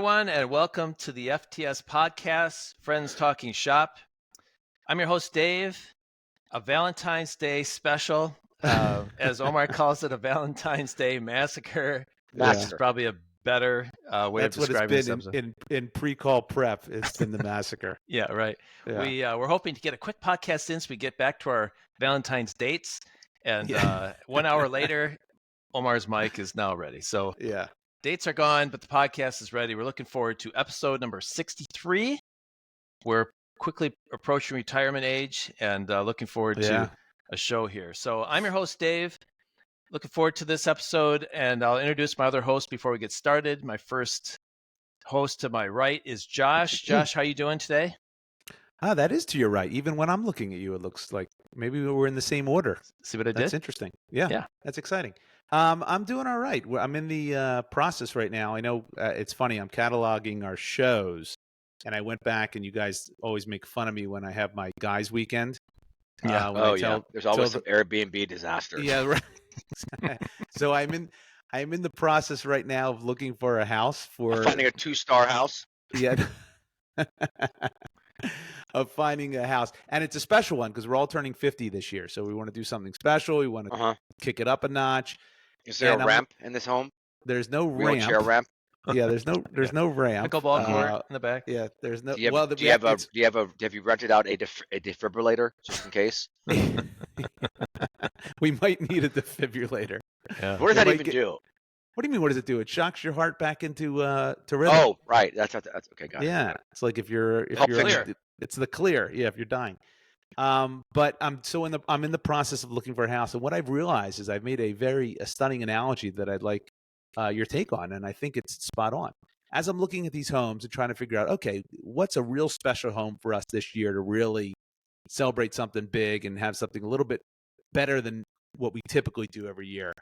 everyone, and welcome to the FTS podcast, Friends Talking Shop. I'm your host, Dave. A Valentine's Day special, as Omar calls it, a Valentine's Day massacre. It's probably a better way of describing this episode. That's what it's been in pre-call prep. It's been the massacre. Yeah, right. Yeah. We're hoping to get a quick podcast in so we get back to our Valentine's dates. And 1 hour later, Omar's mic is now ready. So dates are gone, but the podcast is ready. We're looking forward to episode number 63. We're quickly approaching retirement age and looking forward to a show here. So I'm your host, Dave. Looking forward to this episode, and I'll introduce my other host before we get started. My first host to my right is Josh. Josh, how you doing today? That is to your right. Even when I'm looking at you, it looks like maybe we're in the same order. See what I did? That's interesting. Yeah, that's exciting. I'm doing all right. I'm in the process right now. I know it's funny. I'm cataloging our shows, and I went back, and you guys always make fun of me when I have my guys' weekend. There's always some Airbnb disaster. Yeah, right. So I'm in the process right now of looking for a house for finding a 2-star house. Yeah. Of finding a house, and it's a special one because we're all turning 50 this year, so we want to do something special. We want to kick it up a notch. Is there a ramp in this home? There's no wheelchair ramp. Yeah, there's no ramp. Pickleball court in the back. Yeah, there's no. Do you rented out a defibrillator just in case? We might need a defibrillator. Yeah. What does that even do? What do you mean? What does it do? It shocks your heart back into rhythm. Oh, right. That's okay. Got it. Yeah, it's like if you're clear. It's the clear. Yeah, if you're dying. But I'm in the process of looking for a house, and what I've realized is I've made a stunning analogy that I'd like your take on, and I think it's spot on. As I'm looking at these homes and trying to figure out, okay, what's a real special home for us this year to really celebrate something big and have something a little bit better than what we typically do every year,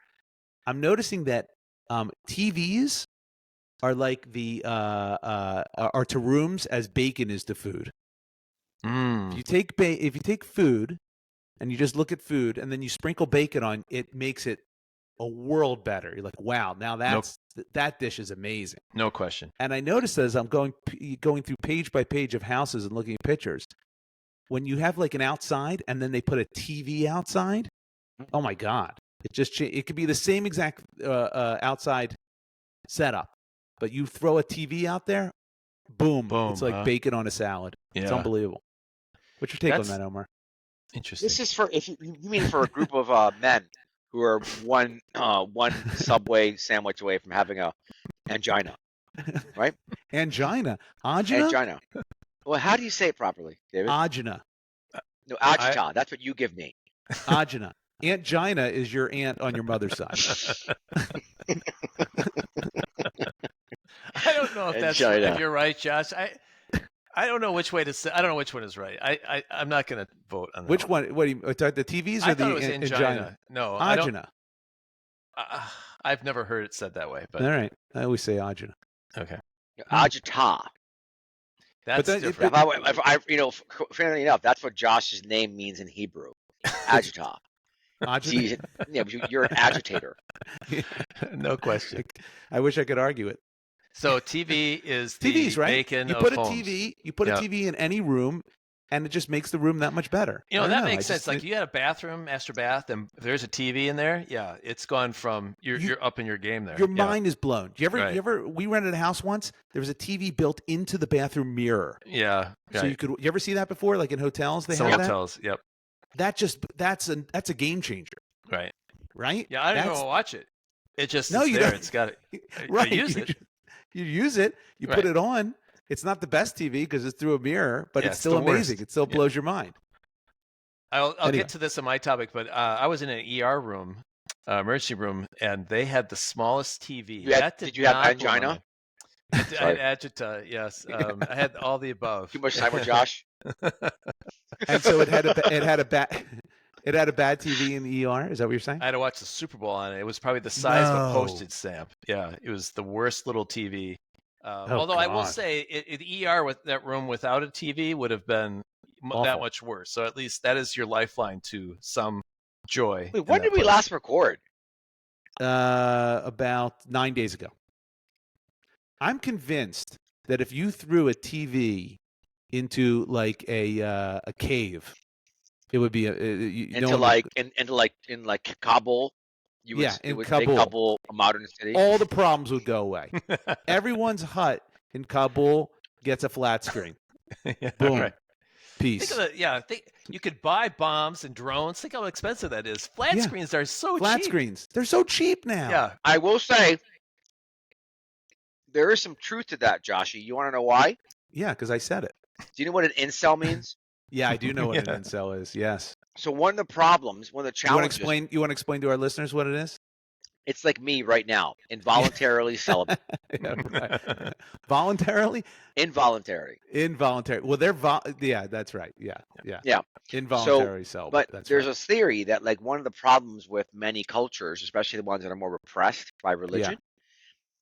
I'm noticing that TVs are like are to rooms as bacon is to food. If you take food and you just look at food and then you sprinkle bacon on, it makes it a world better. You're like, wow, now that dish is amazing. No question. And I noticed as I'm going through page by page of houses and looking at pictures, when you have like an outside and then they put a TV outside, oh my God. It could be the same exact outside setup, but you throw a TV out there, boom. It's like bacon on a salad. Yeah. It's unbelievable. What's your take on that, Omar? Interesting. This is for you mean for a group of men who are one Subway sandwich away from having a angina, right? Angina. Well, how do you say it properly, David? Agina. No, agita. That's what you give me. Agina. Aunt Gina is your aunt on your mother's side. I don't know if you're right, Josh. I don't know which way to say. I don't know which one is right. I'm not going to vote on that. Which one? What do you the TVs or the angina? No, agina. I've never heard it said that way. But all right, I always say agina. Okay. Agita. That's different. Fairly enough, that's what Josh's name means in Hebrew. Agita. You're an agitator. No question. I wish I could argue it. So TV is the TVs, right? bacon you of put homes. You put a TV in any room, and it just makes the room that much better. That makes sense. Like you had a bathroom, master bath, and if there's a TV in there, it's gone from you're up in your game there. Your mind is blown. You ever? We rented a house once. There was a TV built into the bathroom mirror. Yeah. So you ever see that before? Like in hotels, Some have hotels. That? Yep. That's a game changer. Right. Right. Yeah, I don't even watch it. It just you there. don't. It's got it. Right. You use it. You use it. You put it on. It's not the best TV because it's through a mirror, but it's still amazing. It still blows your mind. I'll get to this in my topic, but I was in an ER room, emergency room, and they had the smallest TV. Did you have angina? I had agita, yes. I had all the above. Too much time with Josh. And so it had a bad TV in the ER. Is that what you're saying? I had to watch the Super Bowl on it. It was probably the size of a postage stamp. Yeah, it was the worst little TV. Although I will say, the ER with that room without a TV would have been that much worse. So at least that is your lifeline to some joy. Wait, when did we last record? About 9 days ago. I'm convinced that if you threw a TV into like a cave, it would be into Kabul. It would make Kabul. Kabul a modern city. All the problems would go away. Everyone's hut in Kabul gets a flat screen. Boom. Right. Peace. You could buy bombs and drones. Think how expensive that is. Flat screens are so cheap. Flat screens. They're so cheap now. Yeah. I will say there is some truth to that, Joshy. You want to know why? Yeah, because I said it. Do you know what an incel means? Yeah, I do know what an incel is. Yes. So one of the problems, one of the challenges. You want to explain to our listeners what it is? It's like me right now, involuntarily celibate. Right. Voluntarily? Involuntary. Well, they're that's right. Yeah. Involuntary celibate. But there's a theory that like one of the problems with many cultures, especially the ones that are more repressed by religion,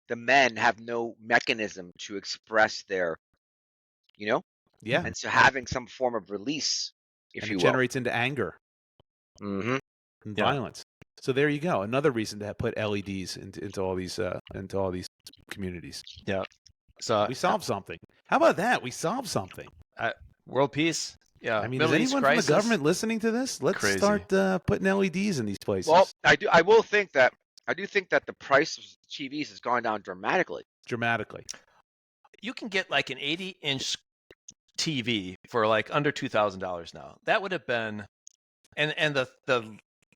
the men have no mechanism to express their, and so having some form of release, if you will, generates into anger, and violence. So there you go. Another reason to put LEDs into all these communities. Yeah. So we solved something. How about that? We solved something. World peace. Yeah. I mean, is anyone from the government listening to this? Let's start putting LEDs in these places. Well, I do think that the price of TVs has gone down dramatically. You can get like an 80-inch TV for like under $2,000 now. That would have been, and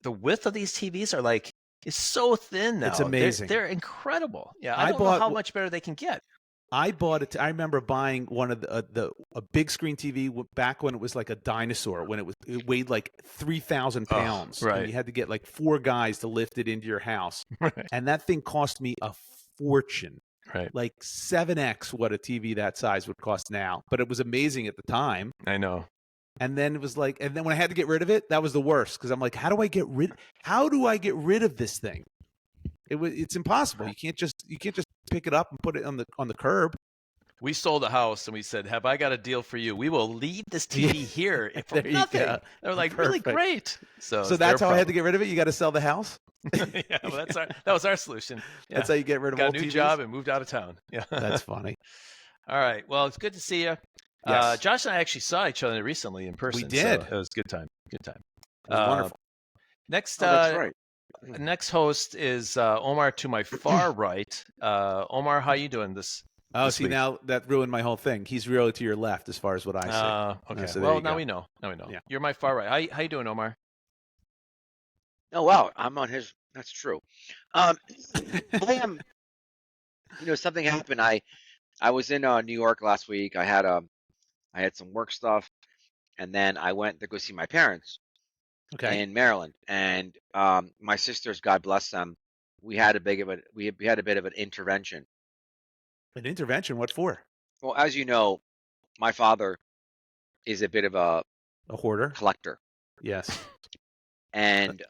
the width of these TVs is so thin now. It's amazing. They're incredible. Yeah, I don't know how much better they can get. I bought it. I remember buying one of a big screen TV back when it was like a dinosaur, when it weighed like 3,000 pounds. Right. And you had to get like 4 guys to lift it into your house. Right. And that thing cost me a fortune. Right. Like 7x what a TV that size would cost now. But it was amazing at the time. I know. And then it was like, and then when I had to get rid of it, that was the worst, because I'm like, how do I get rid of this thing? It's impossible. You can't just pick it up and put it on the curb. We sold a house and we said, "Have I got a deal for you? We will leave this TV here for nothing." They're like, "Really great." So that's how I had to get rid of it. You got to sell the house. Yeah, well, that was our solution. Yeah. That's how you get rid of got old a new TVs? job and moved out of town. Yeah, that's funny. All right. Well, it's good to see you. Yes. Josh and I actually saw each other recently in person. We did. So it was a good time. Good time. It was wonderful. Next, that's right. Next host is Omar to my far right. Omar, how you doing this week? Now that ruined my whole thing. He's really to your left as far as what I see. Okay. So well, now we know. Yeah. You're my far right. How you doing, Omar? Oh wow, I'm on his. That's true. I am. Something happened. I was in New York last week. I had some work stuff, and then I went to go see my parents. Okay. In Maryland, and my sisters, God bless them, we had a bit of an intervention. An intervention? What for? Well, as you know, my father is a bit of a hoarder, collector. Yes. And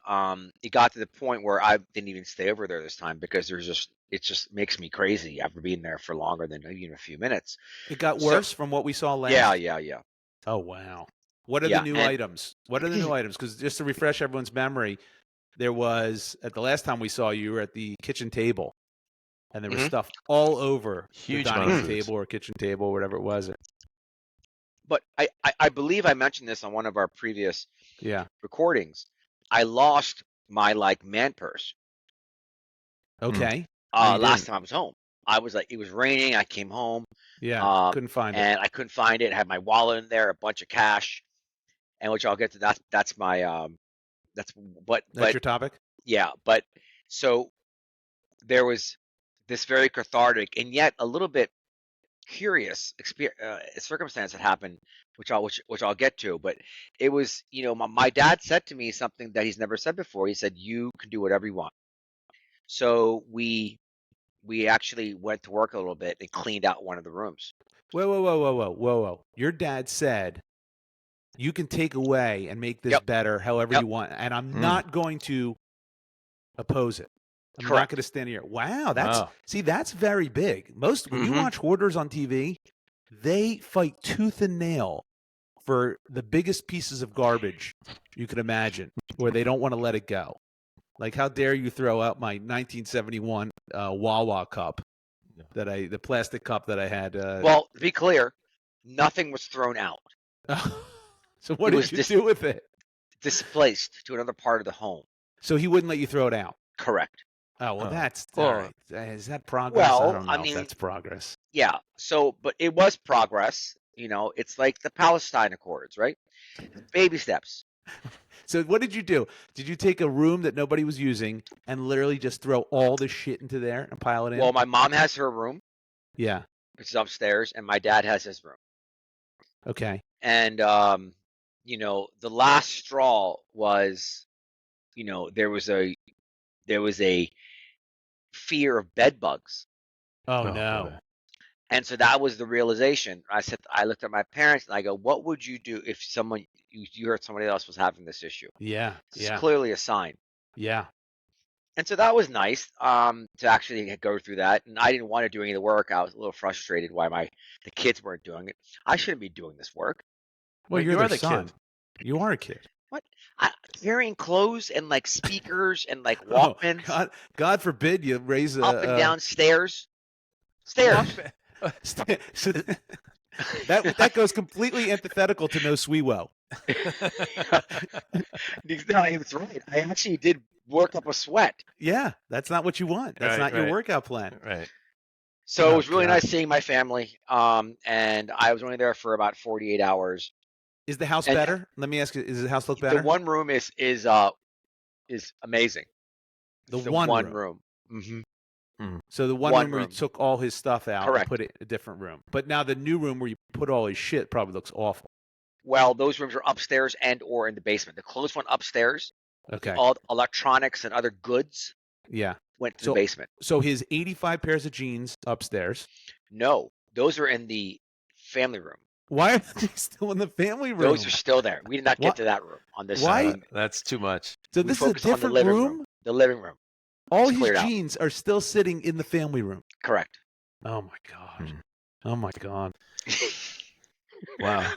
it got to the point where I didn't even stay over there this time, because it just makes me crazy after being there for longer than even a few minutes. It got worse from what we saw last. Yeah. Oh wow. What are the new items? What are the new items? Because just to refresh everyone's memory, there was, at the last time we saw you, were at the kitchen table, and there was stuff all over the dining table or kitchen table, or whatever it was. But I believe I mentioned this on one of our previous recordings. I lost my man purse. Okay. Last time I was home. I was it was raining. I came home. Yeah, couldn't find it. And I couldn't find it. I had my wallet in there, a bunch of cash. And which I'll get to. That's my that's your topic. Yeah, but so there was this very cathartic and yet a little bit curious circumstance that happened, which I'll get to. But it was, my dad said to me something that he's never said before. He said, "You can do whatever you want." So we actually went to work a little bit and cleaned out one of the rooms. Whoa. Your dad said, you can take away and make this better however you want. And I'm not going to oppose it. I'm not going to stand here. Wow. That's very big. When you watch hoarders on TV, they fight tooth and nail for the biggest pieces of garbage you can imagine, where they don't want to let it go. Like, how dare you throw out my 1971 Wawa cup? the plastic cup that I had. Well, to be clear, nothing was thrown out. So what did you do with it? Displaced to another part of the home. So he wouldn't let you throw it out? Correct. Oh, well, that's all right. Is that progress? Well, I don't know if that's progress. Yeah. So, but it was progress. It's like the Palestine Accords, right? Baby steps. So what did you do? Did you take a room that nobody was using and literally just throw all the shit into there and pile it in? Well, my mom has her room. Yeah. Which is upstairs, and my dad has his room. Okay. And, the last straw was, there was a fear of bed bugs. Oh no. Boy. And so that was the realization. I looked at my parents and I go, what would you do if you heard somebody else was having this issue? Yeah. It's clearly a sign. Yeah. And so that was nice to actually go through that. And I didn't want to do any of the work. I was a little frustrated why the kids weren't doing it. I shouldn't be doing this work. Well, you're the son. Kid. You are a kid. What? Carrying clothes and like speakers and like Walkmans. Oh, God forbid you raise up and down stairs. Stairs. that goes completely antithetical to no Sweewo. No, it's right. I actually did work up a sweat. Yeah, that's not what you want. That's not your workout plan. Right. So it was really nice seeing my family. And I was only there for about 48 hours. Is the house better? Let me ask you, does the house look better? The one room is amazing. The one room. Mm-hmm. So the one room where you took all his stuff out and put it in a different room. But now the new room where you put all his shit probably looks awful. Well, those rooms are upstairs and or in the basement. The closed one upstairs. Okay. All electronics and other goods. Yeah. Went to the basement. So his 85 pairs of jeans upstairs. No, those are in the family room. Why are they still in the family room? Those are still there. We did not get to that room on this side. That's too much. So this is a different room? The living room. All his jeans are still sitting in the family room. Correct. Oh my God. Oh my God. Wow.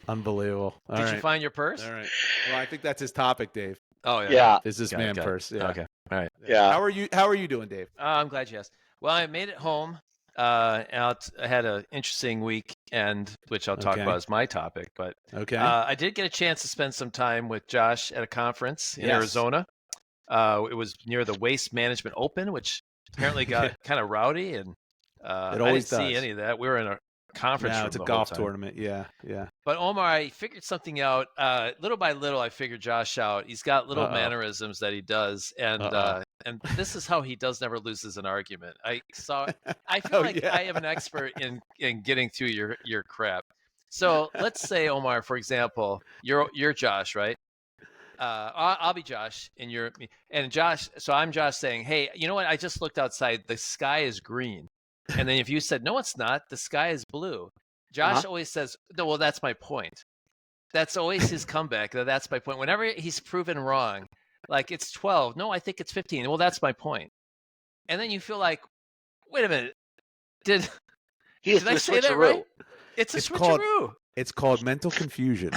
Unbelievable. Did you find your purse? All right. Well, I think that's his topip, Dave. Oh yeah. Yeah. Is this man purse? Yeah. Okay. All right. Yeah. How are you doing, Dave? I'm glad you asked. Well, I made it home. I had an interesting week, which I'll talk about as my topic. But I did get a chance to spend some time with Josh at a conference in Arizona. It was near the Waste Management Open, which apparently got kind of rowdy, and I didn't see any of that. We were in a conference room. It's a golf tournament. Yeah. But Omar, I figured something out. Little by little, I figured Josh out. He's got little mannerisms that he does, and this is how he never loses an argument. I feel like I am an expert in getting through your crap. So let's say, Omar, for example, you're Josh, right? I'll be Josh, and you're me. And Josh, so I'm Josh saying, hey, you know what? I just looked outside. The sky is green. And then if you said, no, it's not. The sky is blue. Josh always says, no, well, that's my point. That's always his comeback. That's my point. Whenever he's proven wrong, like it's 12. No, I think it's 15. Well, that's my point. And then you feel like, wait a minute. Did I say that right? It's a switcheroo. It's called mental confusion.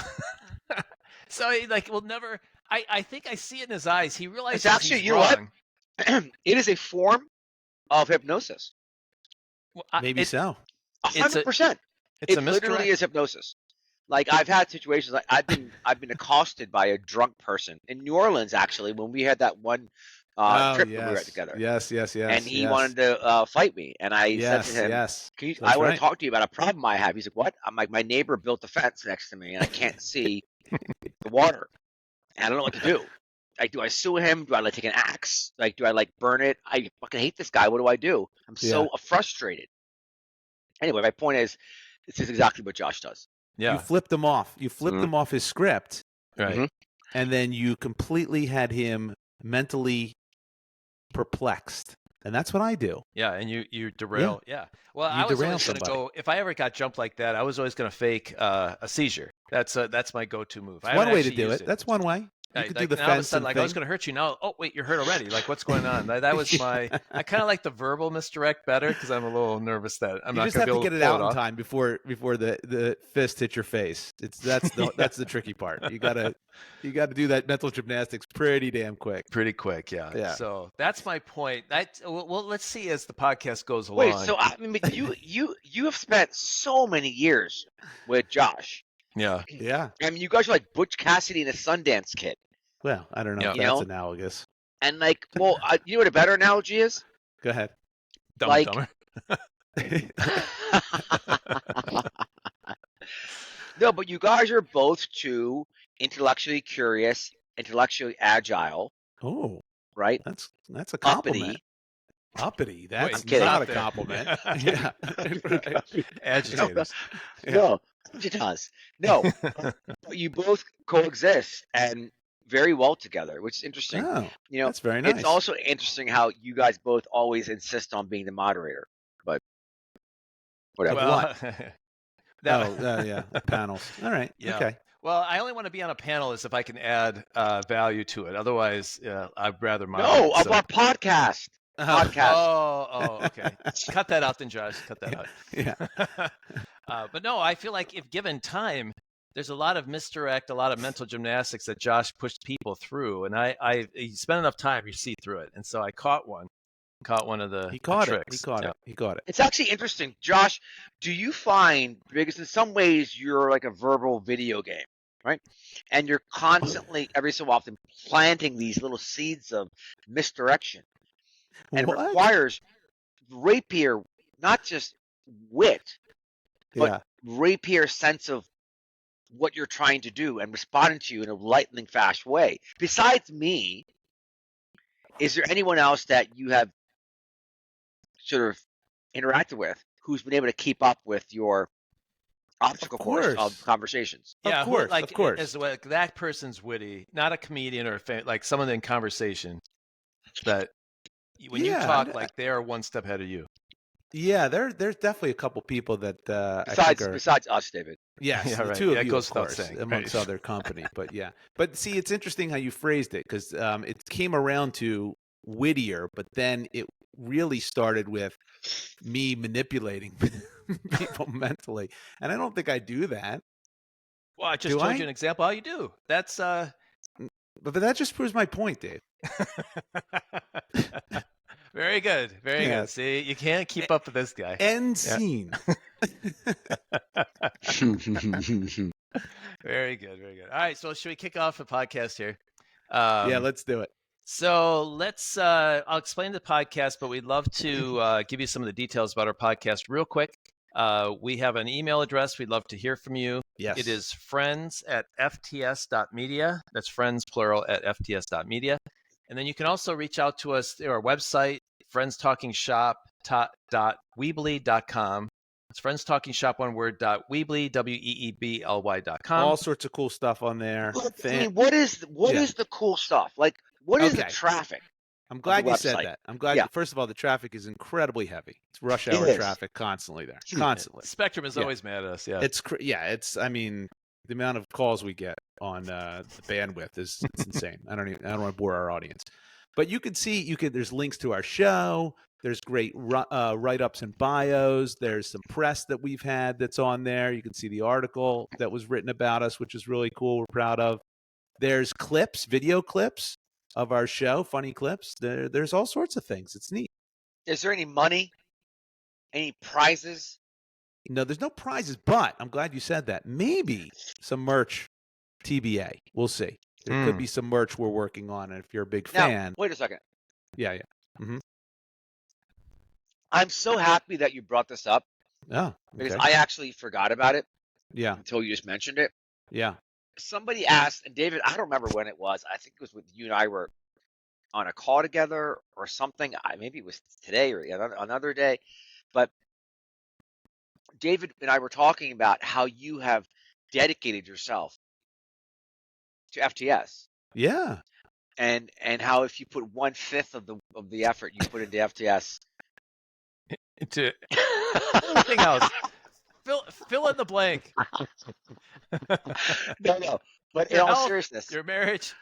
So he will never. I think I see it in his eyes. He realizes it's actually, he's wrong. It is a form of hypnosis. Well, Maybe so. 100%. It literally is hypnosis. Like I've had situations like I've been accosted by a drunk person in New Orleans actually when we had that one trip when we were together. Yes. And he wanted to fight me, and I said to him, I want to talk to you about a problem I have. He's like, what? I'm like, my neighbor built a fence next to me, and I can't see the water. And I don't know what to do. Like, do I sue him? Do I take an axe? Like, do I burn it? I fucking hate this guy. What do I do? I'm so frustrated. Anyway, my point is, this is exactly what Josh does. Yeah. You flipped him off. You flipped him off his script. Right. And then you completely had him mentally perplexed. And that's what I do. Yeah, and you derail. Yeah. Well, I was always going to go, if I ever got jumped like that, I was always going to fake a seizure. That's my go-to move. One way to do it. That's one way. You could like, do the now all of a fence sudden, and like, thing. I was going to hurt you. Now, oh wait, you're hurt already. Like, what's going on? That was my. I kind of like the verbal misdirect better because I'm a little nervous that I'm not going to be able to get it out in time before the fist hits your face. That's the tricky part. You gotta do that mental gymnastics pretty damn quick. Pretty quick, yeah. So that's my point. Well, let's see as the podcast goes along. Wait, so I mean, you have spent so many years with Josh. Yeah. I mean, you guys are like Butch Cassidy and a Sundance Kid. Well, I don't know if that's analogous. And like, well, you know what a better analogy is? Go ahead. Dumb and Dumber. No, but you guys are both two intellectually curious, intellectually agile. Oh, right. That's a compliment. Uppity. That's not a compliment. Yeah. Agitators. No, it does. No, you both coexist and very well together, which is interesting. Oh, that's very nice. It's also interesting how you guys both always insist on being the moderator, but whatever. Well, yeah, panels. All right. Yeah. Okay. Well, I only want to be on a panel if I can add value to it. Otherwise, I'd rather moderate. No, of our podcast. Oh, okay. Cut that out then, Josh. Cut that out. Yeah. But no, I feel like if given time, there's a lot of misdirect, a lot of mental gymnastics that Josh pushed people through. And you spend enough time, you see through it. And so I caught one of the tricks. He caught it. It's actually interesting. Josh, do you find, because in some ways you're like a verbal video game, right? And you're constantly, every so often, planting these little seeds of misdirection. And it requires rapier, not just wit, but rapier sense of what you're trying to do and responding to you in a lightning fast way. Besides me, is there anyone else that you have sort of interacted with who's been able to keep up with your obstacle course of conversations? Yeah, of course. As like that person's witty, not a comedian or like someone in conversation that when you talk, like they are one step ahead of you. Yeah, there's definitely a couple people that besides us, David. Yes, the two of you, of course, amongst other company. But see, it's interesting how you phrased it because it came around to wittier, but then it really started with me manipulating people mentally, and I don't think I do that. Well, I just told you an example how you do. That's but that just proves my point, Dave. Very good. Very good. See, you can't keep up with this guy. End scene. Very good. Very good. All right. So should we kick off the podcast here? Yeah, let's do it. So let's, I'll explain the podcast, but we'd love to give you some of the details about our podcast real quick. We have an email address. We'd love to hear from you. Yes. It is friends@fts.media. That's friends, plural, at fts.media. And then you can also reach out to us through our website, friendstalkingshop.weebly.com. It's friendstalkingshop, one word, .weebly, WEEBLY.com. All sorts of cool stuff on there. I mean, what is the cool stuff? Like, what is the traffic? I'm glad you said that. I'm glad. First of all, the traffic is incredibly heavy. It's rush hour traffic constantly there. Constantly. Spectrum is always mad at us. Yeah. It's. I mean, the amount of calls we get on the bandwidth it's insane. I don't want to bore our audience, but you can see there's links to our show. There's great write-ups and bios. There's some press that we've had that's on there. You can see the article that was written about us, which is really cool. We're proud of. There's clips, video clips of our show, funny clips. There's all sorts of things. It's neat. Is there any money? Any prizes? No, there's no prizes, but I'm glad you said that. Maybe some merch, TBA. We'll see. There could be some merch we're working on, and if you're a big fan. Now, wait a second. Yeah. Mm-hmm. I'm so happy that you brought this up. Oh, okay. Because I actually forgot about it. Yeah. Until you just mentioned it. Yeah. Somebody asked, and David, I don't remember when it was. I think it was when you and I were on a call together or something. Maybe it was today or another day. But David and I were talking about how you have dedicated yourself to FTS. Yeah. And how if you put 1/5 of the effort you put into FTS into everything else, fill in the blank. No. But in all seriousness, your marriage,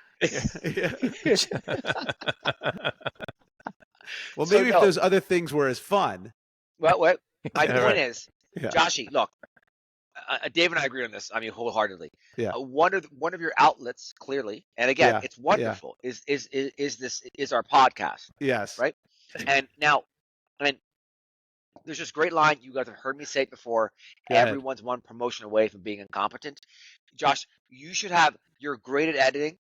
Well, maybe if those other things were as fun. Well, my point is, Yeah. Joshy, look, Dave and I agree on this. I mean, wholeheartedly. Yeah. One of your outlets, clearly, and again, it's wonderful. Is our podcast? Yes. Right. And now, there's this great line. You guys have heard me say it before. Everyone's one promotion away from being incompetent. Josh, you should have. You're great at editing.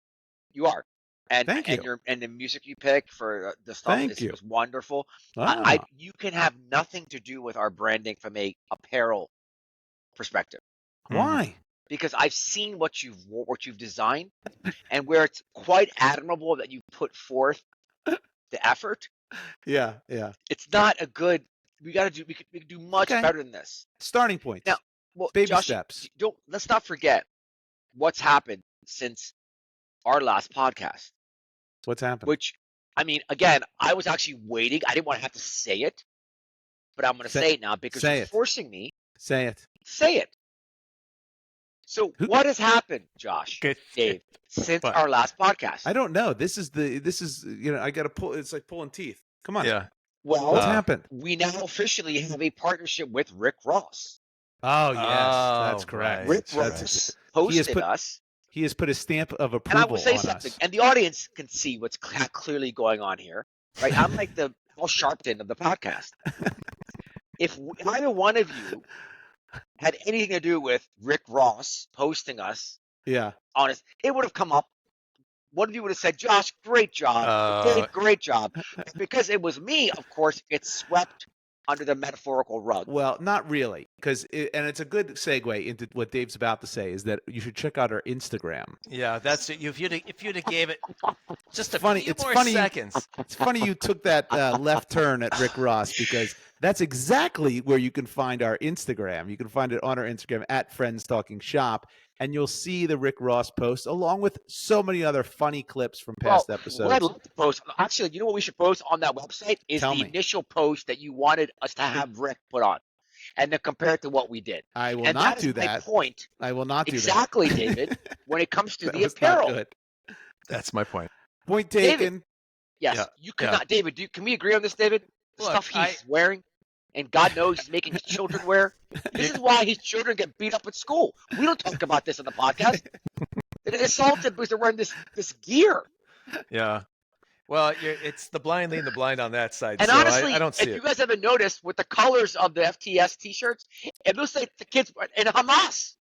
You are. And Thank you. And the music you pick for the stuff is wonderful. You can have nothing to do with our branding from a apparel perspective. Why? Because I've seen what you've designed, and where it's quite admirable that you put forth the effort. Yeah. It's not a good. We could do much better than this. Starting points. Now, well, baby Josh, steps. Let's not forget what's happened since our last podcast. What's happened? Which, I mean, again, I was actually waiting. I didn't want to have to say it, but I'm going to say it now because you're forcing me. Say it. Say it. So what has happened, Josh, Dave, since our last podcast? I don't know. This is I got to pull. It's like pulling teeth. Come on. Yeah. Well, what's happened? We now officially have a partnership with Rick Ross. Oh, yes. That's correct. Right. Rick Ross hosted us. He has put a stamp of approval and I will say on something, us. and the audience can see what's clearly going on here. Right? I'm like the Al Sharpton of the podcast. If either one of you had anything to do with Rick Ross hosting us, honest, it would have come up. One of you would have said, "Josh, great job. Dave, great job." Because it was me, of course, it's swept under the metaphorical rug. Well, not really, and it's a good segue into what Dave's about to say, is that you should check out our Instagram. Yeah, that's it. If you'd have gave it just a few more seconds. It's funny you took that left turn at Rick Ross, because that's exactly where you can find our Instagram. You can find it on our Instagram at Friends Talking Shop, and you'll see the Rick Ross post along with so many other funny clips from past episodes. What I'd like to post, actually, you know what we should post on that website is initial post that you wanted us to have Rick put on, and then compare it to what we did. I will not do that. My point. I will not do that. Exactly, David. When it comes to the apparel, that's my point. Point taken. David, yes, you cannot. David, can we agree on this, David? The stuff he's wearing. And God knows he's making his children wear. This is why his children get beat up at school. We don't talk about this on the podcast. They get assaulted because they're wearing this gear. Yeah. Well, it's the blind leading the blind on that side. And so honestly, I don't see if you guys haven't noticed, with the colors of the FTS T-shirts, it looks like the kids in Hamas.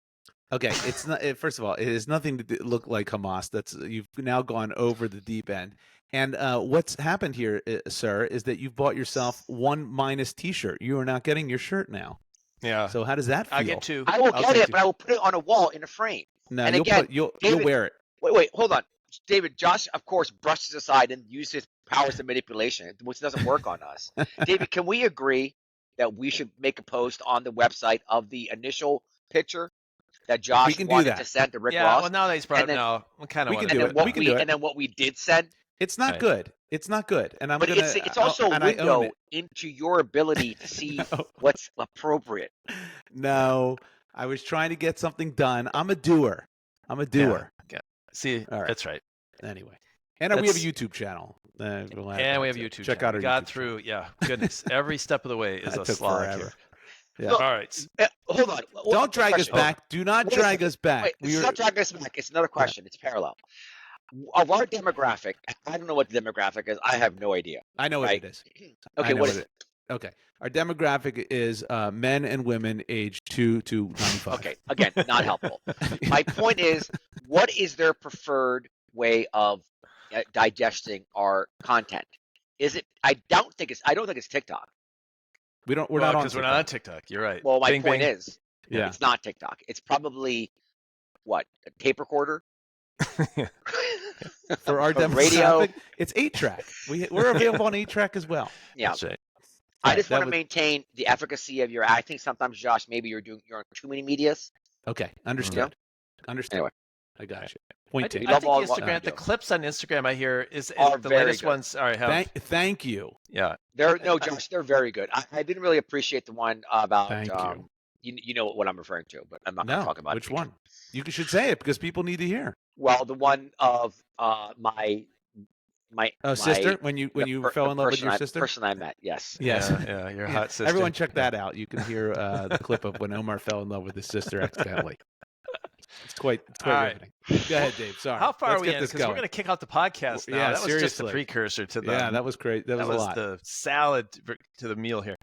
Okay, it's not. First of all, it has nothing to look like Hamas. You've now gone over the deep end. And what's happened here, sir, is that you've bought yourself one minus T-shirt. You are not getting your shirt now. Yeah. So how does that feel? I get two. I will get it, but I will put it on a wall in a frame. No, and you'll David, wear it. Wait, hold on. David, Josh, of course, brushes aside and uses his powers of manipulation, which doesn't work on us. David, can we agree that we should make a post on the website of the initial picture that Josh wanted to send to Rick Ross? Yeah, well, now that he's brought up, we kind of want to do it. We can do it. And then what we did send. It's not good. It's not good. And it's also a window into your ability to see what's appropriate. No, I was trying to get something done. I'm a doer. Yeah. See, that's right. Anyway, and we have a YouTube channel. We have a YouTube Check channel. out our Got YouTube through. Yeah, goodness. Every step of the way is a slog here. Yeah. Look, all right. Hold on. Don't drag us back. Do not drag us back. It's not dragging us back. It's another question. It's parallel. Of our demographic, I don't know what the demographic is. I have no idea. I know what it is. Okay, what is it? Okay. Our demographic is men and women aged 2 to 95. Okay, again, not helpful. My point is, what is their preferred way of digesting our content? Is it? I don't think it's TikTok. We're not on because we're not on TikTok. You're right. Well, my point is, yeah, it's not TikTok. It's probably a tape recorder. For our demographic, radio. It's 8-track. We're available on 8-track as well. Yeah. That's right. I just want to maintain the efficacy of your. I think sometimes, Josh, maybe you're on too many medias. Okay, understood. Anyway, I got you. Point taken. I think Instagram. The clips on Instagram I hear is the latest good. ones. All right, thank you. Yeah. Josh, they're very good. I didn't really appreciate the one about You know what I'm referring to, but I'm not going to talk about which it. one? You should say it because people need to hear. Well, the one of my sister, when you fell in love with your sister, person I met. Yes. Yeah, your hot sister. Everyone check that out. You can hear the clip of when Omar fell in love with his sister accidentally. It's quite riveting. Go ahead, Dave. Sorry. How far Let's are we get in? this Because we're going to kick out the podcast now. Yeah, that was seriously. just the precursor to the. Yeah, that was great. That was a lot. The salad to the meal here.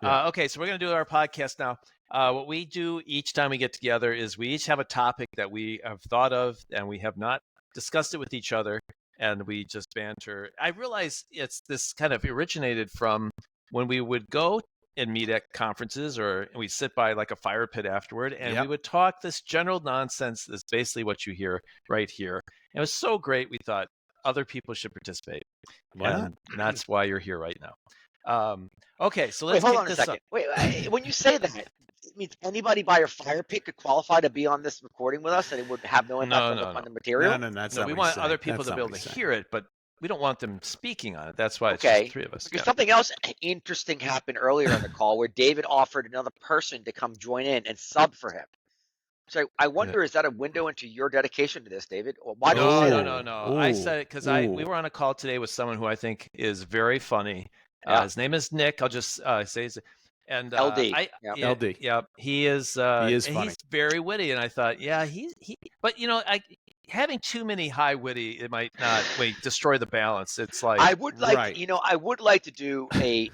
Yeah. Okay, so we're going to do our podcast now. What we do each time we get together is we each have a topic that we have thought of and we have not discussed it with each other, and we just banter. I realize it's this kind of originated from when we would go and meet at conferences, or we sit by like a fire pit afterward, and we would talk this general nonsense that's basically what you hear right here. And it was so great, we thought other people should participate. And that's why you're here right now. Okay, so let's hold kick on a this second. up. Wait, when you say that, it means anybody by your fire pit could qualify to be on this recording with us, and it would have no impact on the material? No, that's no, not we what want he's other saying. people That's to be able to hear it, but we don't want them speaking on it. That's why it's just three of us. Because something else interesting happened earlier in the call where David offered another person to come join in and sub for him. So I wonder, is that a window into your dedication to this, David? Or why do you say that? No. I said it because we were on a call today with someone who I think is very funny. His name is Nick. I'll just say his and LD. LD. Yeah, he is. He is funny. He's very witty, and I thought, he. But having too many high witty, it might not destroy the balance. It's like I would like, I would like to do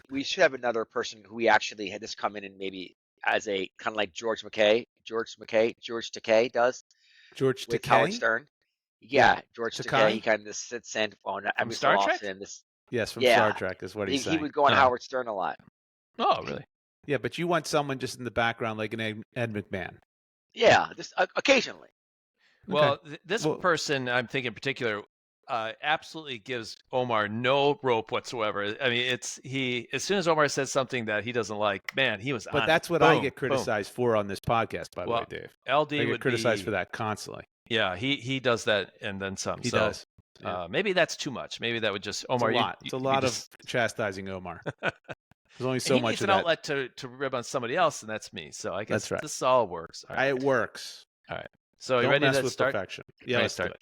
we should have another person who we actually had this come in and maybe as a kind of like George Takei does. George with Takei? Howard Stern. Yeah, George Takei? Takei. He kind of sits in on every Star Trek. Yes, from Star Trek is what he's saying. He would go on Howard Stern a lot. Oh, really? Yeah, but you want someone just in the background like an Ed McMahon. Yeah, just occasionally. Well, this person I'm thinking in particular absolutely gives Omar no rope whatsoever. I mean, as soon as Omar says something that he doesn't like, man, he was. But that's what I get criticized for on this podcast, by the way, Dave. LD I get would criticized for that constantly. Yeah, he does that and then some. He does. Yeah. Maybe that's too much. Maybe that would just Omar. It's a lot of chastising Omar. There's only so much of that. He needs an outlet to rib on somebody else, and that's me. So I guess this all works. All right. It works. All right. So Don't you ready mess to with start? Perfection. Yeah, let's start.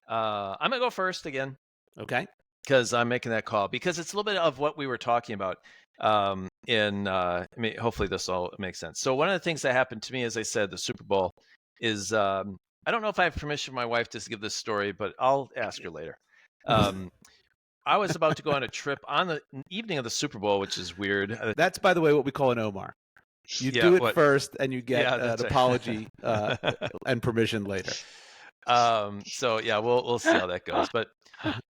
I'm gonna go first again. Okay. Because I'm making that call because it's a little bit of what we were talking about. Hopefully this all makes sense. So one of the things that happened to me, as I said, the Super Bowl is. I don't know if I have permission from my wife to give this story, but I'll ask her later. I was about to go on a trip on the evening of the Super Bowl, which is weird. That's, by the way, what we call an Omar. You do it first, and you get an apology and permission later. So we'll see how that goes. But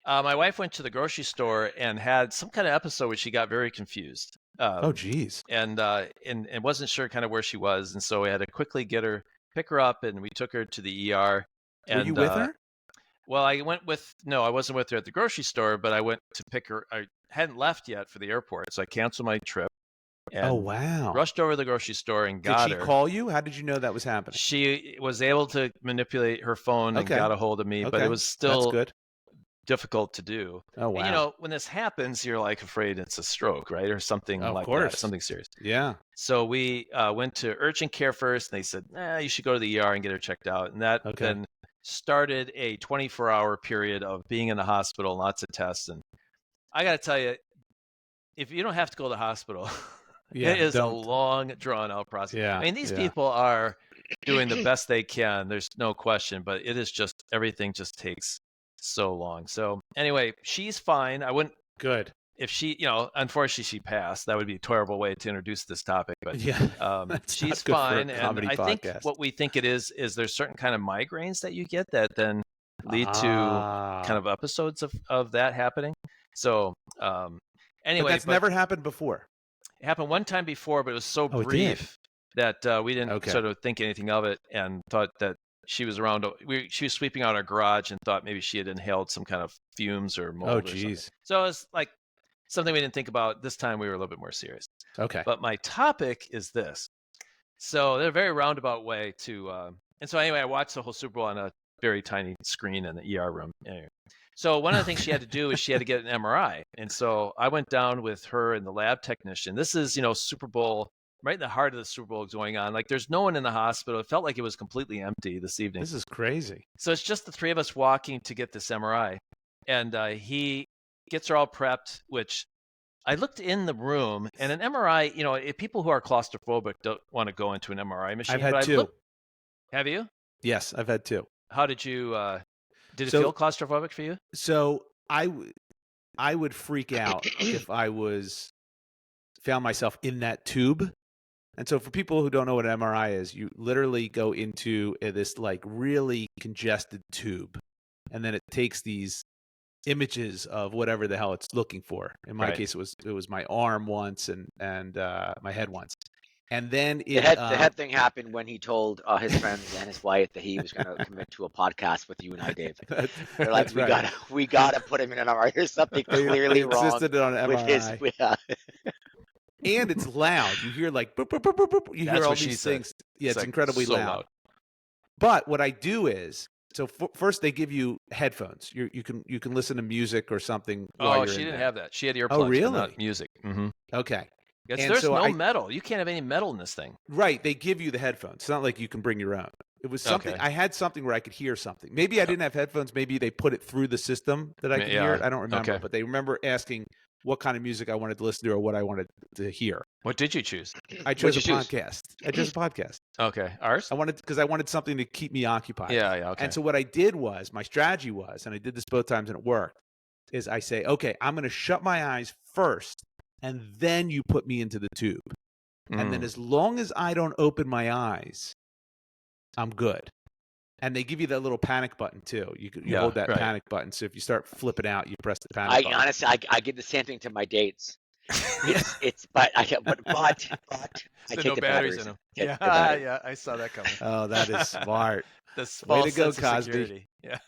my wife went to the grocery store and had some kind of episode where she got very confused. Oh, geez. And wasn't sure kind of where she was, and so we had to quickly pick her up, and we took her to the ER. Were you with her? Well, I wasn't with her at the grocery store, but I went to pick her. I hadn't left yet for the airport, so I canceled my trip. And rushed over to the grocery store and got her. Did she call you? How did you know that was happening? She was able to manipulate her phone and got a hold of me, but it was still difficult to do. Oh, wow. And, when this happens, you're like afraid it's a stroke, right? Or something like that, something serious. Yeah. So we went to urgent care first, and they said, you should go to the ER and get her checked out. And that then started a 24-hour period of being in the hospital, lots of tests. And I got to tell you, if you don't have to go to the hospital, it is a long, drawn-out process. Yeah. I mean, these people are doing the best they can. There's no question, but it is just everything just takes so long. So anyway, she's fine. I wouldn't. Good. If she, unfortunately she passed. That would be a terrible way to introduce this topic. But she's fine. And I think what we think it is there's certain kind of migraines that you get that then lead to kind of episodes of that happening. So anyway, but that's never happened before. It happened one time before, but it was so brief that we didn't sort of think anything of it and thought that she was around. She was sweeping out our garage and thought maybe she had inhaled some kind of fumes or mold. Oh, geez. So it was like something we didn't think about. This time we were a little bit more serious. Okay. But my topic is this. So they're a very roundabout way to. And so anyway, I watched the whole Super Bowl on a very tiny screen in the ER room. Anyway. So one of the things she had to do is she had to get an MRI. And so I went down with her and the lab technician. This is, Super Bowl right in the heart of the Super Bowl going on. Like there's no one in the hospital. It felt like it was completely empty this evening. This is crazy. So it's just the three of us walking to get this MRI. And he gets her all prepped, which I looked in the room, and an MRI, if people who are claustrophobic don't want to go into an MRI machine. I've had two. Have you? Yes, I've had two. How did you, did it feel claustrophobic for you? So I would freak out if I found myself in that tube. And so for people who don't know what an MRI is, you literally go into this like really congested tube, and then it takes these images of whatever the hell it's looking for. In my case, it was my arm once and my head once. And then the head thing happened when he told his friends and his wife that he was going to commit to a podcast with you and I, Dave. They're like, we gotta put him in an MRI. There's something clearly wrong on an with MRI. his. And it's loud. You hear like boop, boop, boop, boop, boop. You hear all these things. Yeah, it's like incredibly so loud. But what I do is, so first they give you headphones. You can listen to music or something. Oh, she didn't have that. She had earplugs. Oh, really? Not music. Mm-hmm. Okay. There's no metal. You can't have any metal in this thing. Right. They give you the headphones. It's not like you can bring your own. It was something. I had something where I could hear something. Maybe I didn't have headphones. Maybe they put it through the system that I could hear it. I don't remember. But they remember asking what kind of music I wanted to listen to or what I wanted to hear. What did you choose? I chose a podcast. I chose a podcast. Okay. Ours? Because I wanted something to keep me occupied. Yeah. Okay. And so what I did was, my strategy was, and I did this both times and it worked, is I say, okay, I'm going to shut my eyes first, and then you put me into the tube. And then as long as I don't open my eyes, I'm good. And they give you that little panic button too. You hold that panic button. So if you start flipping out, you press the panic button. Honestly, I give the same thing to my dates. But I take the batteries in them. Yeah, I saw that coming. Oh, that is smart. Way to go, Cosby. Yeah.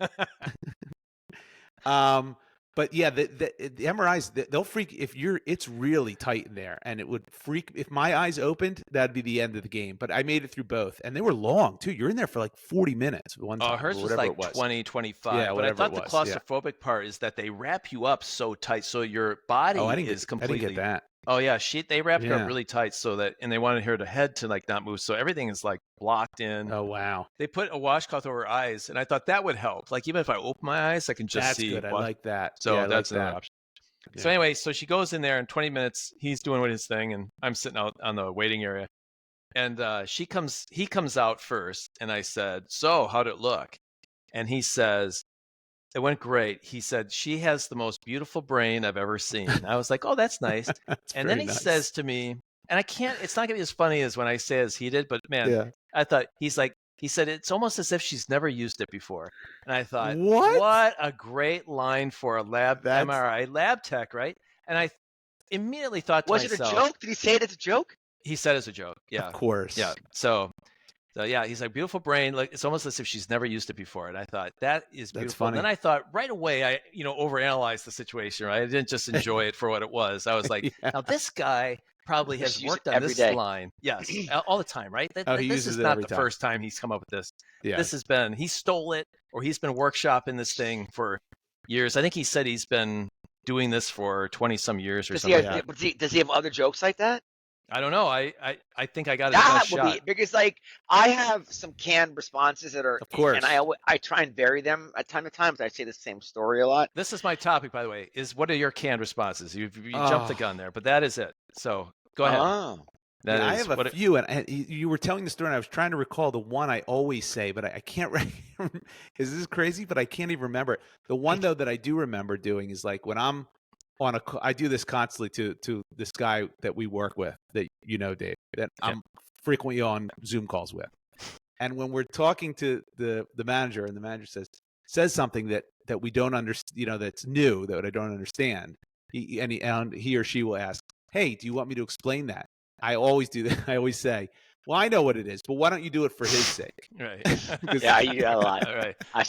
But yeah, the MRIs, they'll freak it's really tight in there, and it would freak if my eyes opened. That'd be the end of the game. But I made it through both, and they were long too. You're in there for like 40 minutes. One time, hers was like 20, 25. Yeah, but I thought the claustrophobic part is that they wrap you up so tight, so your body is completely. I didn't get that. Oh yeah, they wrapped her up really tight so that, and they wanted her head to like not move, so everything is like blocked in. Oh wow! They put a washcloth over her eyes, and I thought that would help. Like even if I open my eyes, I can just see. That's good. I like that. So that's another option. Yeah. So anyway, so she goes in there in 20 minutes. He's doing his thing, and I'm sitting out on the waiting area. And he comes out first, and I said, "So how'd it look?" And he says, "It went great." He said, "She has the most beautiful brain I've ever seen." I was like, "Oh, that's nice." And then he says to me, and it's not going to be as funny as when I say as he did, but man, I thought, he said, "It's almost as if she's never used it before." And I thought, what a great line for a MRI lab tech, right? And I immediately thought to myself. Was it a joke? Did he say it as a joke? He said it as a joke. Yeah. Of course. Yeah. So yeah, he's like, beautiful brain. Like it's almost as if she's never used it before. And I thought, that is beautiful. That's funny. And then I thought right away, I overanalyzed the situation. Right? I didn't just enjoy it for what it was. I was like, now this guy probably has worked on this line. Yes, all the time, right? This is not the first time he's come up with this. Yeah. He stole it, or he's been workshopping this thing for years. I think he said he's been doing this for 20 some years or something. Does he have other jokes like that? I don't know. I think I got his best shot. Because like I have some canned responses that are, of course, and I try and vary them at time to time, but I say the same story a lot. This is my topic, by the way. Is what are your canned responses? You jumped the gun there, but that is it. So go ahead. I have a few, and you were telling the story, and I was trying to recall the one I always say, but I can't. Is this crazy? But I can't even remember it. The one though that I do remember doing is like when I'm I do this constantly to this guy that we work with, that Dave, that I'm frequently on Zoom calls with. And when we're talking to the manager, and the manager says something that we don't understand, that's new, that I don't understand, he or she will ask, "Hey, do you want me to explain that?" I always do that. I always say, "Well, I know what it is, but why don't you do it for his sake?" Right. Yeah, you do that a lot. Right. I've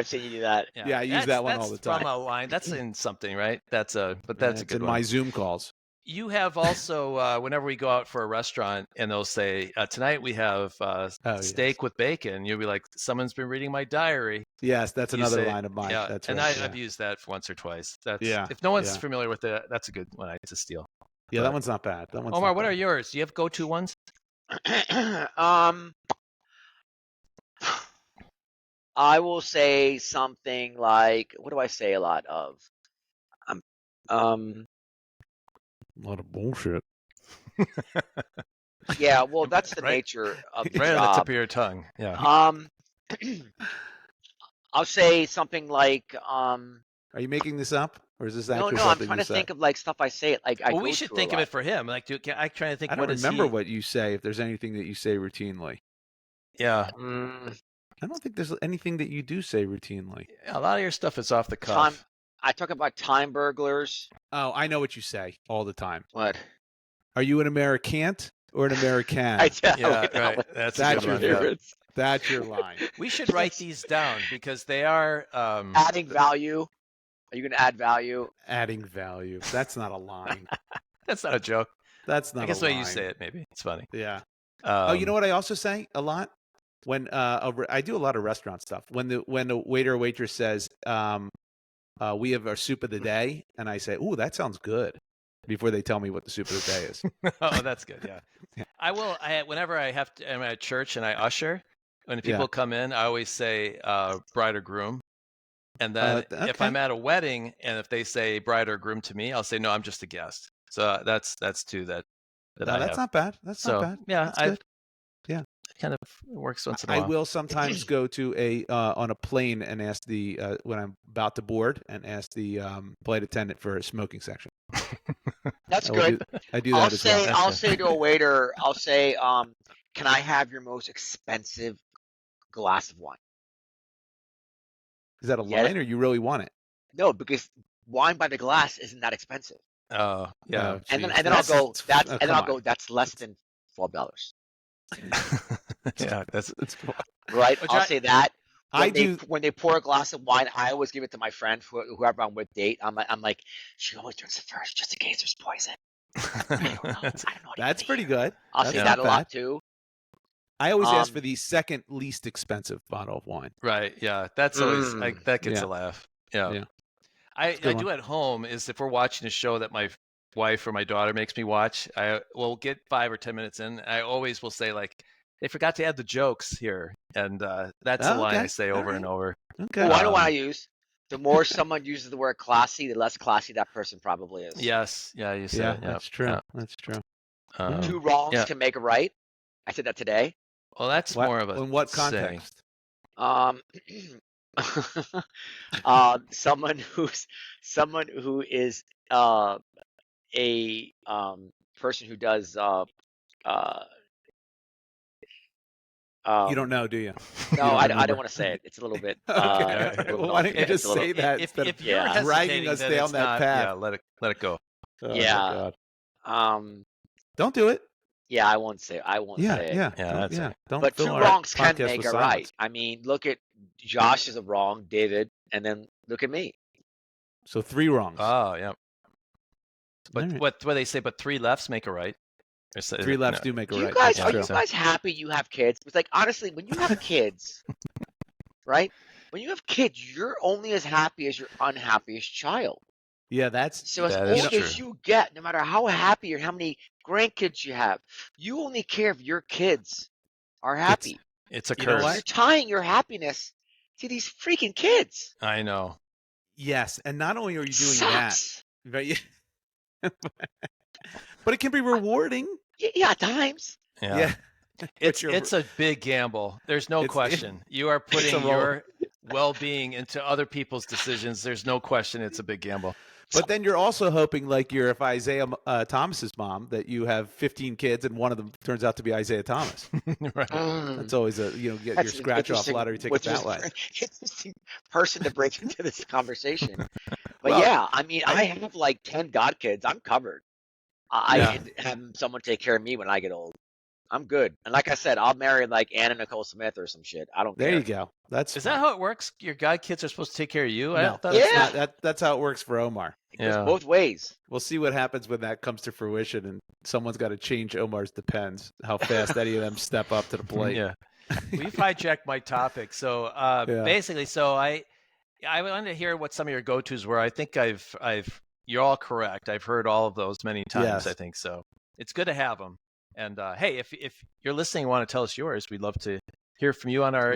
seen you do that. Yeah, I use that one all the time. From a line. That's in something, right? That's a good in one. My Zoom calls. You have also, whenever we go out for a restaurant and they'll say, tonight we have steak with bacon, you'll be like, "Someone's been reading my diary." Yes, that's another line of mine. Yeah, that's and right, I've used that once or twice. If no one's familiar with it, that's a good one to steal. Yeah, that one's not bad. That one's Omar, not what bad. are yours? Do you have go-to ones? I will say something like, what do I say a lot of? A lot of bullshit. Yeah, well, that's the Right. nature of the Right job. on the tip of your tongue. Yeah. I'll say something like, Are you making this up, or is this actually no, I'm something trying you to say? think of like stuff I say. Like I Well, go we should through think a of lot. it for him. Like, I'm trying to think. I don't remember what you say. If there's anything that you say routinely. Yeah. I don't think there's anything that you do say routinely. A lot of your stuff is off the cuff. I talk about time burglars. Oh, I know what you say all the time. What? Are you an Americant or an American? Yeah, right. That's a good one. Yeah. That's your line. We should write these down because they are adding value. Are you going to add value? Adding value. That's not a line. That's not a joke. That's not. I guess a the way line. you say it, maybe it's funny. Yeah. You know what I also say a lot when I do a lot of restaurant stuff. When the waiter or waitress says, "We have our soup of the day," and I say, "Ooh, that sounds good," before they tell me what the soup of the day is. Oh, that's good. Yeah. I will. Whenever I'm at church and I usher, when people come in, I always say bride or groom. And then if I'm at a wedding and if they say bride or groom to me, I'll say, no, I'm just a guest. So that's two that I have. That's not bad. That's not bad. Yeah, good. Yeah. It kind of works once in a while. I will sometimes go to on a plane and ask when I'm about to board and ask the flight attendant for a smoking section. That's good. I do that as well. I'll say to a waiter, I'll say, can I have your most expensive glass of wine? Is that a line or you really want it? No, because wine by the glass isn't that expensive. Oh, yeah. And then I'll go, that's less than $12. Yeah, that's right. I'll say that. When they pour a glass of wine, I always give it to my friend, whoever I'm with date. I'm like, she always drinks it first, just in case there's poison. I don't know. That's pretty good. I'll say that a lot too. I always ask for the second least expensive bottle of wine. Right. Yeah. That's always that gets a laugh. Yeah. I do at home is if we're watching a show that my wife or my daughter makes me watch, I will get 5 or 10 minutes in. I always will say like, they forgot to add the jokes here. And that's a line I say over and over. Okay. Well, I know what I use. The more someone uses the word classy, the less classy that person probably is. Yes. Yeah, you said it. That's true. Yeah. That's true. 2 wrongs can make a right. I said that today. Well, that's more of a in what context? Someone who is a person who does you don't know, do you? No, I don't want to say it. It's a little bit. Okay. Why don't you just say that instead of dragging us down that path? Yeah, let it go. Yeah. Don't do it. Yeah, I won't say. I won't say it. Yeah. Don't. But 2 wrongs can make a right. I mean, look at Josh is a wrong, David, and then look at me. So 3 wrongs. Oh, yeah. But what they say? But 3 lefts make a right. 3 lefts do make a right. Are you guys happy you have kids? It's like honestly, when you have kids, right? When you have kids, you're only as happy as your unhappiest child. Yeah, that's so as old as you get, no matter how happy or how many grandkids you have, you only care if your kids are happy. It's a curse. You're tying your happiness to these freaking kids. I know. Yes, and not only are you doing that, right? But it can be rewarding. Yeah, at times. Yeah. It's a big gamble. There's no question. You are putting your well-being into other people's decisions. There's no question it's a big gamble. But then you're also hoping, like if Isaiah Thomas's mom, that you have 15 kids and one of them turns out to be Isaiah Thomas. Right. That's always get your scratch-off lottery ticket that way. Interesting person to break into this conversation. But I mean, I have like 10 godkids. I'm covered. I can have someone take care of me when I get old. I'm good. And like I said, I'll marry like Anna Nicole Smith or some shit. I don't care. There you go. Is that how it works? Your godkids are supposed to take care of you? No, that's how it works for Omar. It goes both ways. We'll see what happens when that comes to fruition and someone's got to change Omar's depends, how fast any of them step up to the plate. Yeah. We've hijacked my topic. So basically, I wanted to hear what some of your go-tos were. I think I've you're all correct. I've heard all of those many times. Yes. I think so. It's good to have them. And hey, if you're listening and want to tell us yours, we'd love to hear from you on our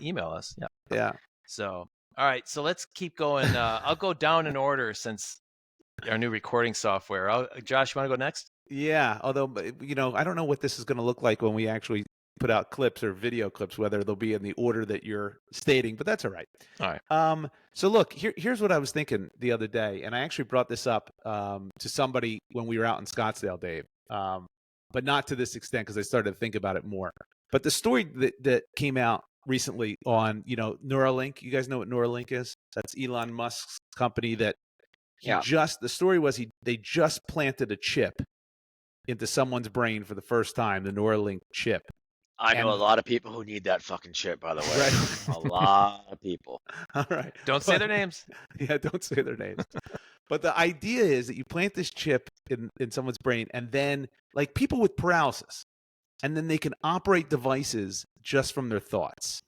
email us. Yeah. Yeah. So, all right. So let's keep going. I'll go down in order since our new recording software. Josh, you want to go next? Yeah. Although, I don't know what this is going to look like when we actually put out clips or video clips, whether they'll be in the order that you're stating, but that's all right. All right. So look, here's what I was thinking the other day, and I actually brought this up to somebody when we were out in Scottsdale, Dave, but not to this extent because I started to think about it more. But the story that came out recently on, Neuralink, you guys know what Neuralink is? That's Elon Musk's company that the story was they just planted a chip into someone's brain for the first time, the Neuralink chip. I know a lot of people who need that fucking chip, by the way. Right. A lot of people. All right. Don't say their names. Yeah, don't say their names. But the idea is that you plant this chip in someone's brain, and then, like people with paralysis, and then they can operate devices just from their thoughts.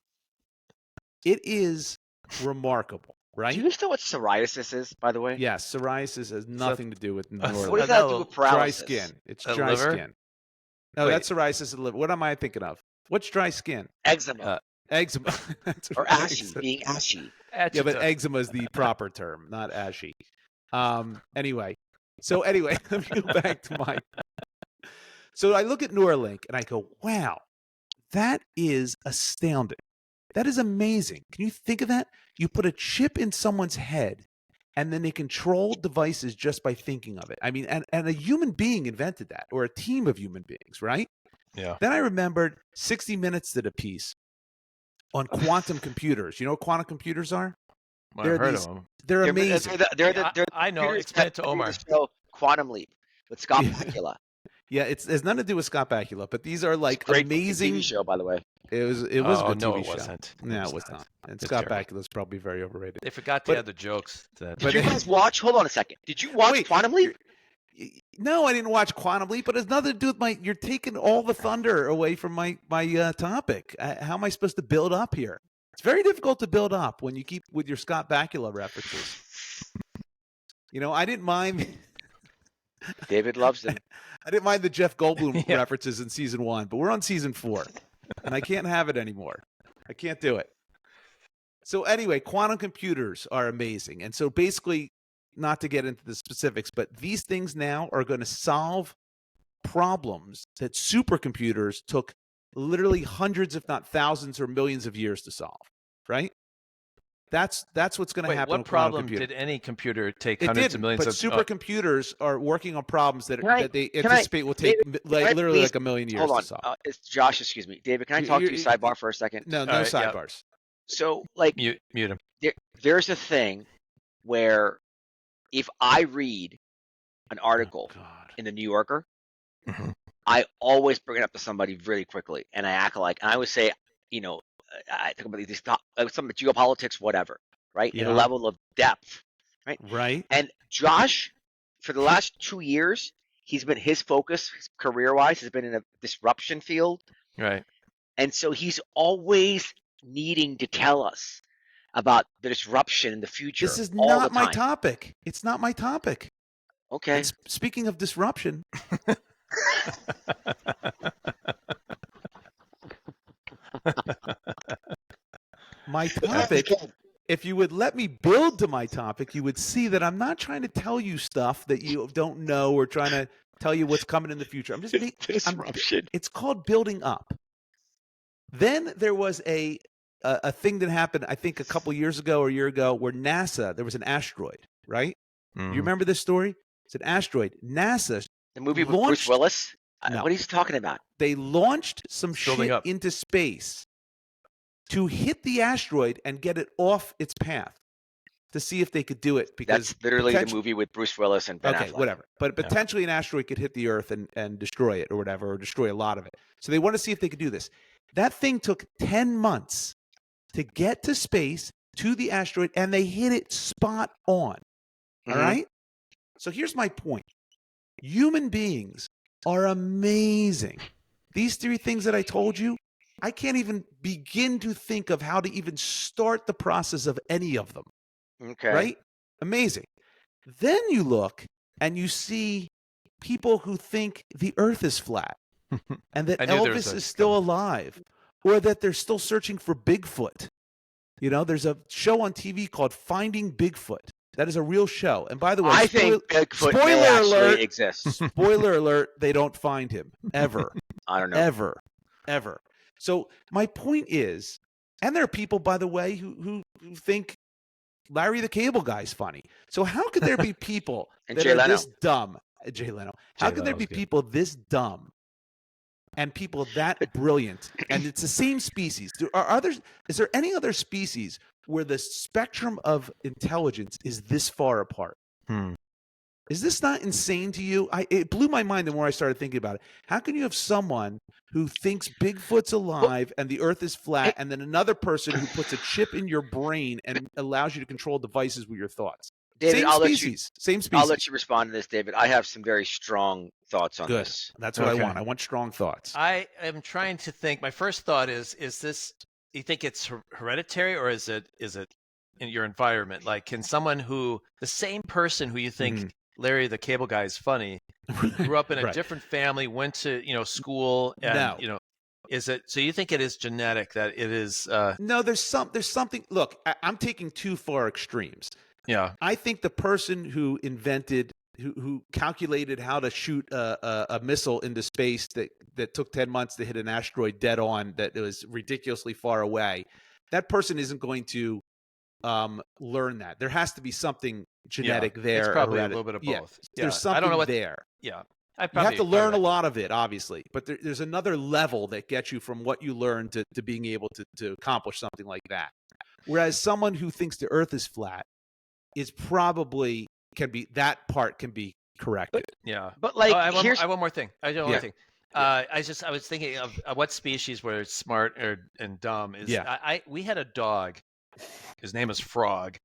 It is remarkable, right? Do you know what psoriasis is, by the way? Yes, psoriasis has nothing to do with Neuralink. What does that do with paralysis? Dry skin. It's dry skin. No, that's psoriasis of the liver. What am I thinking of? What's dry skin? Eczema. Eczema. Or ashy, being ashy. Yeah, but eczema is the proper term, not ashy. Anyway, let me go back to my. So I look at Neuralink and I go, wow, that is astounding. That is amazing. Can you think of that? You put a chip in someone's head and then they control devices just by thinking of it. I mean, and a human being invented that, or a team of human beings, right? Yeah. Then I remembered 60 Minutes did a piece on quantum computers. You know what quantum computers are? I've heard of them. They're amazing. I know. Explain it to Omar. Quantum Leap with Scott Bakula. Yeah, it has nothing to do with Scott Bakula, but these are like amazing. TV show, by the way. It was a good TV show. It wasn't. No, it was not. And Scott Bakula's probably very overrated. They forgot to add the jokes. Did you guys watch? Hold on a second. Did you watch Quantum Leap? No, I didn't watch Quantum Leap, but it's nothing to do with you're taking all the thunder away from my topic. How am I supposed to build up here? It's very difficult to build up when you keep with your Scott Bakula references. I didn't mind. David loves them. I didn't mind the Jeff Goldblum references in season 1, but we're on season 4, and I can't have it anymore. I can't do it. So anyway, quantum computers are amazing. And so basically, not to get into the specifics, but these things now are going to solve problems that supercomputers took literally hundreds, if not thousands or millions of years to solve, right? That's what's going to happen. What problem did any computer take hundreds of millions but of? But supercomputers are working on problems that they anticipate will take literally like a million years to solve. It's Josh, excuse me. David, can I talk to you sidebar for a second? No sidebars. So, mute him. There's a thing where if I read an article in the New Yorker, I always bring it up to somebody really quickly, and I act like, and I would say, I talk about these some geopolitics, whatever, right? In a level of depth, right? Right. And Josh, for the last 2 years, his focus, career-wise, has been in a disruption field, right? And so he's always needing to tell us about the disruption in the future. This is not my topic. It's not my topic. Okay. And speaking of disruption. My topic, if you would let me build to my topic, you would see that I'm not trying to tell you stuff that you don't know or trying to tell you what's coming in the future. I'm just disruption. It's called building up. Then there was a thing that happened, I think a couple years ago or a year ago, where NASA, there was an asteroid, right? You remember this story? It's an asteroid. NASA. The movie with Bruce Willis? No. What are you talking about? They launched some shit into space to hit the asteroid and get it off its path to see if they could do it. Because that's literally the movie with Bruce Willis and Ben Affleck. Whatever. But potentially an asteroid could hit the Earth and destroy it or whatever, or destroy a lot of it. So they want to see if they could do this. That thing took 10 months to get to space, to the asteroid, and they hit it spot on. All right? So here's my point. Human beings are amazing. These 3 things that I told you, I can't even begin to think of how to even start the process of any of them. Okay. Right? Amazing. Then you look and you see people who think the earth is flat and that Elvis is still alive, or that they're still searching for Bigfoot. You know, there's a show on TV called Finding Bigfoot. That is a real show. And by the way, I think Bigfoot may actually exist. Spoiler alert, they don't find him ever. I don't know. Ever. So my point is, and there are people, by the way, who think Larry the Cable Guy's funny. So how could there be people that are this dumb? Jay Leno. How could there be people this dumb and people that brilliant? And it's the same species. Is there any other species where the spectrum of intelligence is this far apart? Is this not insane to you? It blew my mind the more I started thinking about it. How can you have someone who thinks Bigfoot's alive and the earth is flat, and then another person who puts a chip in your brain and allows you to control devices with your thoughts? David, Same species. I'll let you respond to this, David. I have some very strong thoughts on this. That's what I want. I want strong thoughts. I am trying to think. My first thought is this, you think it's hereditary, or is it in your environment? Like, can someone the same person who you think Larry the Cable Guy is funny, grew up in a different family, went to school, and is it? So you think it is genetic, that it is? No, there's something. Look, I'm taking too far extremes. Yeah, I think the person who invented, who calculated how to shoot a missile into space that took 10 months to hit an asteroid dead on, that was ridiculously far away, that person isn't going to learn that. There has to be something genetic there. It's probably a little bit of both. Yeah. There's something I don't know there. Yeah. You have to learn a lot of it, obviously, but there's another level that gets you from what you learn to being able to accomplish something like that. Whereas someone who thinks the earth is flat is probably that part can be corrected. But like, I have one more thing. I was thinking of what species were smart and dumb. We had a dog. His name is Frog.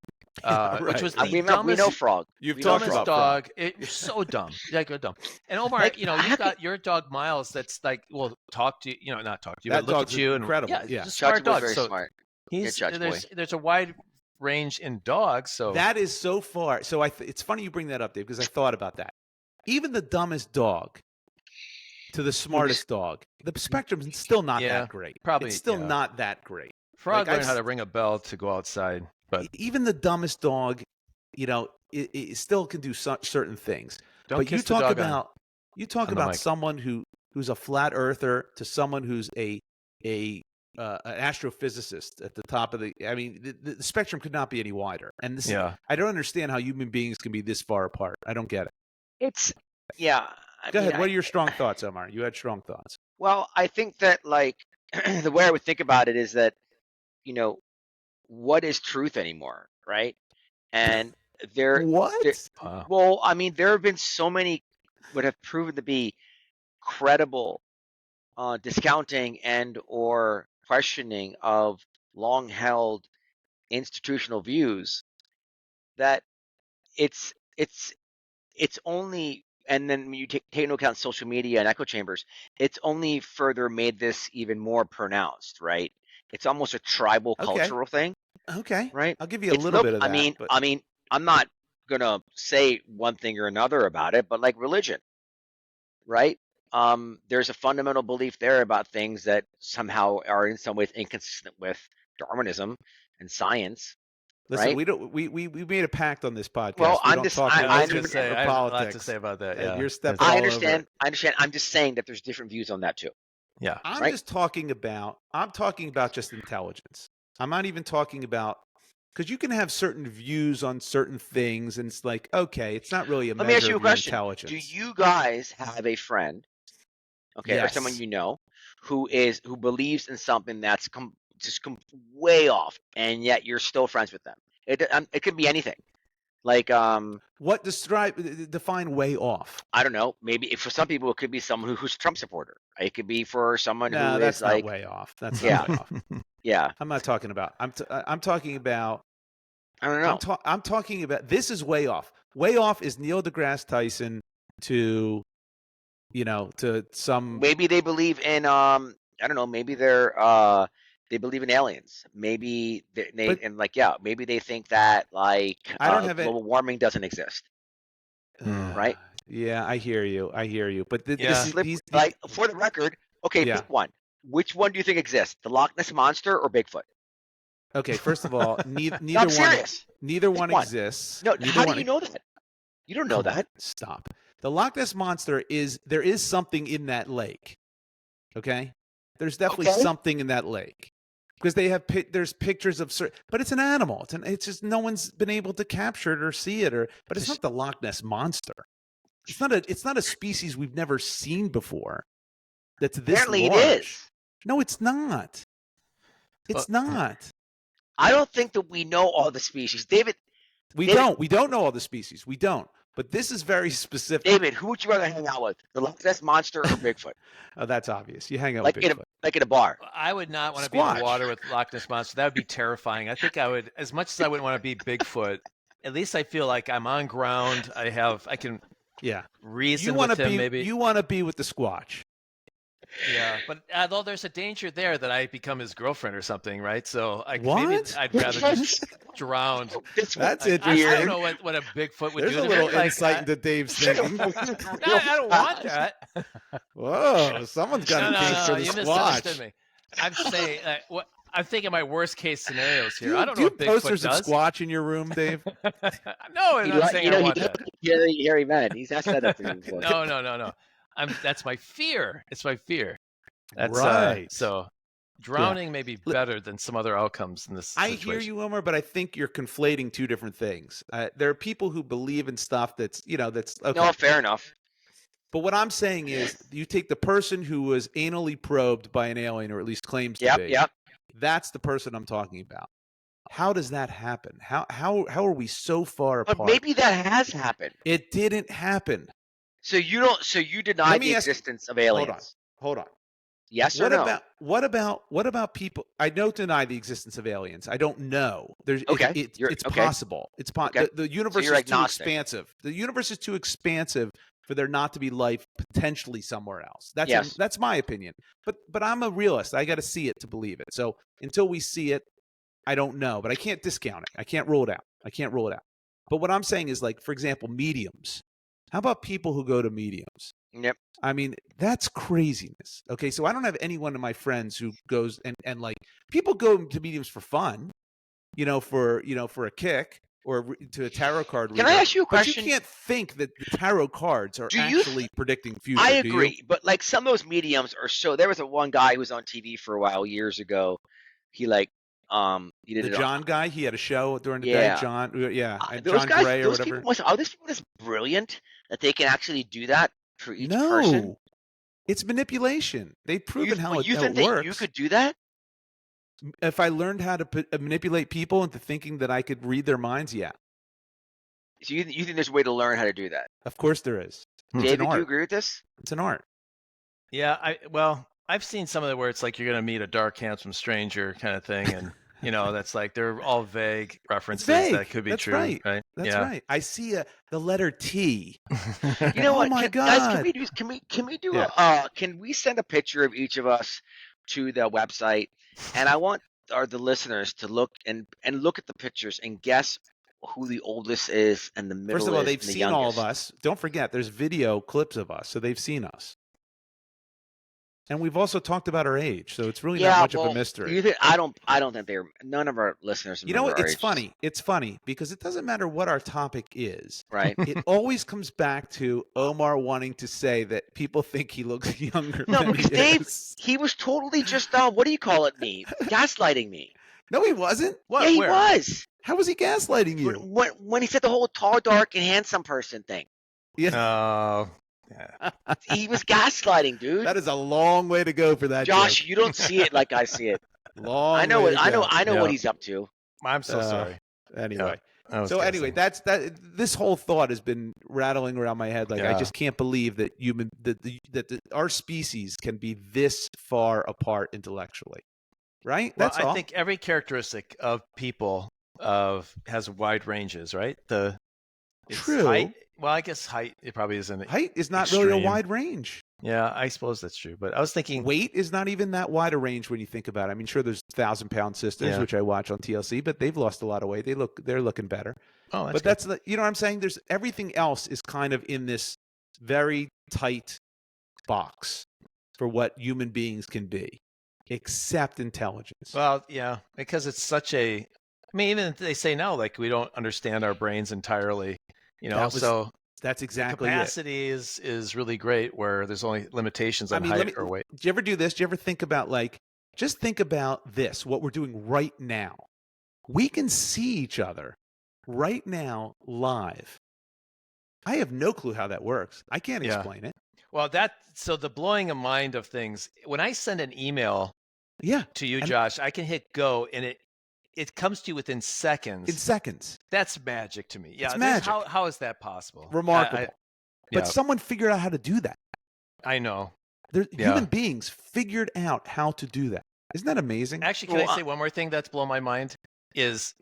Which was the dumbest. We know Frog. You've talked about dog. It's so dumb. Dumb. And Omar, you've got your dog Miles. That's like, talk to you. Not talk to you, but look at you. Incredible. Yeah, smart dog. Very smart. There's a wide range in dogs. So that is so far. So it's funny you bring that up, Dave, because I thought about that. Even the dumbest dog to the smartest dog, the spectrum is still not that great. Probably it's still not that great. Frog learned how to ring a bell to go outside, but even the dumbest dog, it still can do certain things. Don't kiss the dog on. You talk about someone who's a flat earther to someone who's an astrophysicist at the top of the. I mean, the spectrum could not be any wider. And I don't understand how human beings can be this far apart. I don't get it. Go ahead. What are your strong thoughts, Omar? You had strong thoughts. Well, I think that, like, the way I would think about it is that, what is truth anymore, right? And there have been so many what have proven to be credible discounting and or questioning of long held institutional views that it's only, and then when you take into account social media and echo chambers, it's only further made this even more pronounced, right? It's almost a tribal cultural thing. Okay. Right. I'll give you a little bit of that. I mean, I'm not gonna say one thing or another about it, but like religion, right? There's a fundamental belief there about things that somehow are in some ways inconsistent with Darwinism and science. Listen, right? we made a pact on this podcast. Well, I have a lot to say about that. Yeah. You're stepping I understand. I'm just saying that there's different views on that too. Yeah. I'm talking about just intelligence. I'm not even talking about, because you can have certain views on certain things, and it's like, okay, it's not really a measure of your intelligence. Do you guys have a friend, or someone who believes in something that's way off, and yet you're still friends with them? It could be anything. Like what define way off? I don't know. Maybe for some people it could be someone who's a Trump supporter. It could be for someone who that's is not like way off. That's not way off. Yeah. I'm not talking about. I'm talking about. I don't know. I'm talking about. This is way off. Way off is Neil deGrasse Tyson to some. Maybe they believe in I don't know. Maybe they're they believe in aliens. Maybe maybe they think that I don't have global warming doesn't exist. Right? Yeah, I hear you. But like, for the record, okay, pick one. Which one do you think exists? The Loch Ness Monster or Bigfoot? Okay, first of all, neither I'm serious. Neither one exists. No, how do you know that? You don't know that. Stop. The Loch Ness Monster there is something in that lake. Okay? There's definitely something in that lake. Because there's pictures of but it's an animal. It's just no one's been able to capture it or see it but it's not the Loch Ness Monster. It's not a species we've never seen before. That's this Apparently large. It is. No, it's not. It's not. I don't think that we know all the species, David. We don't know all the species. We don't. But this is very specific. David, who would you rather hang out with? The Loch Ness Monster or Bigfoot? Oh, that's obvious. You hang out with Bigfoot. Like in a bar. I would not want to be in the water with Loch Ness Monster. That would be terrifying. I think I would, as much as I wouldn't want to be Bigfoot, at least I feel like I'm on ground. I can reason with him maybe. You want to be with the Squatch. Yeah, but although there's a danger there that I become his girlfriend or something, right? So maybe I'd rather just drown. That's interesting. I don't know what a Bigfoot would do. There's a little insight into Dave's thinking. I don't want that. Whoa, someo's got a case for the you Squatch. Misunderstood me. I'm saying I'm thinking my worst case scenarios here. I don't know what Bigfoot posters of Squatch in your room, Dave? No, I'm not saying I want that. Harry Mann. He's not said that to me before. No. That's my fear. It's my feir. That's right. So drowning may be better than some other outcomes in this situation. I hear you, Omar, but I think you're conflating two different things. There are people who believe in stuff that's okay. No, fair enough. But what I'm saying is, you take the person who was anally probed by an alien, or at least claims to be. Yep. That's the person I'm talking about. How does that happen? How are we so far apart? But maybe that has happened. It didn't happen. So you deny the existence of aliens. Hold on. Yes or no? What about people? I don't deny the existence of aliens. I don't know. It's possible. It's the universe is too expansive. The universe is too expansive for there not to be life potentially somewhere else. That's my opinion. But I'm a realist. I got to see it to believe it. So until we see it, I don't know. But I can't discount it. I can't rule it out. But what I'm saying is, like, for example, mediums. How about people who go to mediums? Yep. I mean, that's craziness. Okay, so I don't have anyone of my friends who goes and like, people go to mediums for fun, for a kick or to a tarot card reader. Can I ask you a question? But you can't think that the tarot cards are actually predicting future. I agree, but like some of those mediums are so. There was one guy who was on TV for a while years ago. He did the John guy. He had a show during the day. John, and John guys, Gray or whatever. Are these people just brilliant that they can actually do that for each person? No, it's manipulation. They've proven how it think works. You could do that? If I learned how to manipulate people into thinking that I could read their minds, yeah. So you think there's a way to learn how to do that? Of course there is. David, do you agree with this? It's an art. Yeah, I've seen some of it where it's like you're going to meet a dark, handsome stranger kind of thing, and that's like they're all vague references that could be true. Right? That's right. I see the letter T. What? My God, guys, can we do can we send a picture of each of us to the website, and I want the listeners to look and look at the pictures and guess who the oldest is and the middle. First of all, they've and the seen youngest. all of us. Don't forget, there's video clips of us, so they've seen us. And we've also talked about our age, so it's really not much of a mystery. I don't think none of our listeners. You know what? It's funny. It's funny because it doesn't matter what our topic is. Right. It always comes back to Omar wanting to say that people think he looks younger. No, than because Dave, he was totally just what do you call it? Gaslighting me. No, he wasn't. What? Yeah, he was. How was he gaslighting you? When he said the whole tall, dark, and handsome person thing. Yeah. Yeah. He was gaslighting, dude. That is a long way to go for that. Josh, joke. you don't see it like I see it. I know what he's up to. I'm so sorry. Anyway. Anyway, that's that. This whole thought has been rattling around my head. Like, I just can't believe that our species can be this far apart intellectually. Right? Well, That's all. I think every characteristic of people has wide ranges, right? True. Well, I guess height, it probably isn't. Height is not extreme. really a wide range. Yeah, I suppose that's true. But I was thinking weight is not even that wide a range when you think about it. I mean, sure, there's 1,000-pound sisters, which I watch on TLC, but they've lost a lot of weight. They're looking better. Oh, but that's you know what I'm saying? There's everything else is kind of in this very tight box for what human beings can be, except intelligence. Well, yeah, because it's such a. I mean, even they say now, like we don't understand our brains entirely. You know, so that's exactly capacity is really great where there's only limitations on height or weight. Do you ever do this? Do you ever think about just think about this, what we're doing right now. We can see each other right now live. I have no clue how that works. I can't explain it. Well, so the blowing a mind of things, when I send an email to you, Josh, I can hit go and it comes to you within seconds. In seconds. That's magic to me. Yeah, it's magic. How is that possible? Remarkable. But someone figured out how to do that. I know. Human beings figured out how to do that. Isn't that amazing? Actually, can I say one more thing that's blown my mind? Is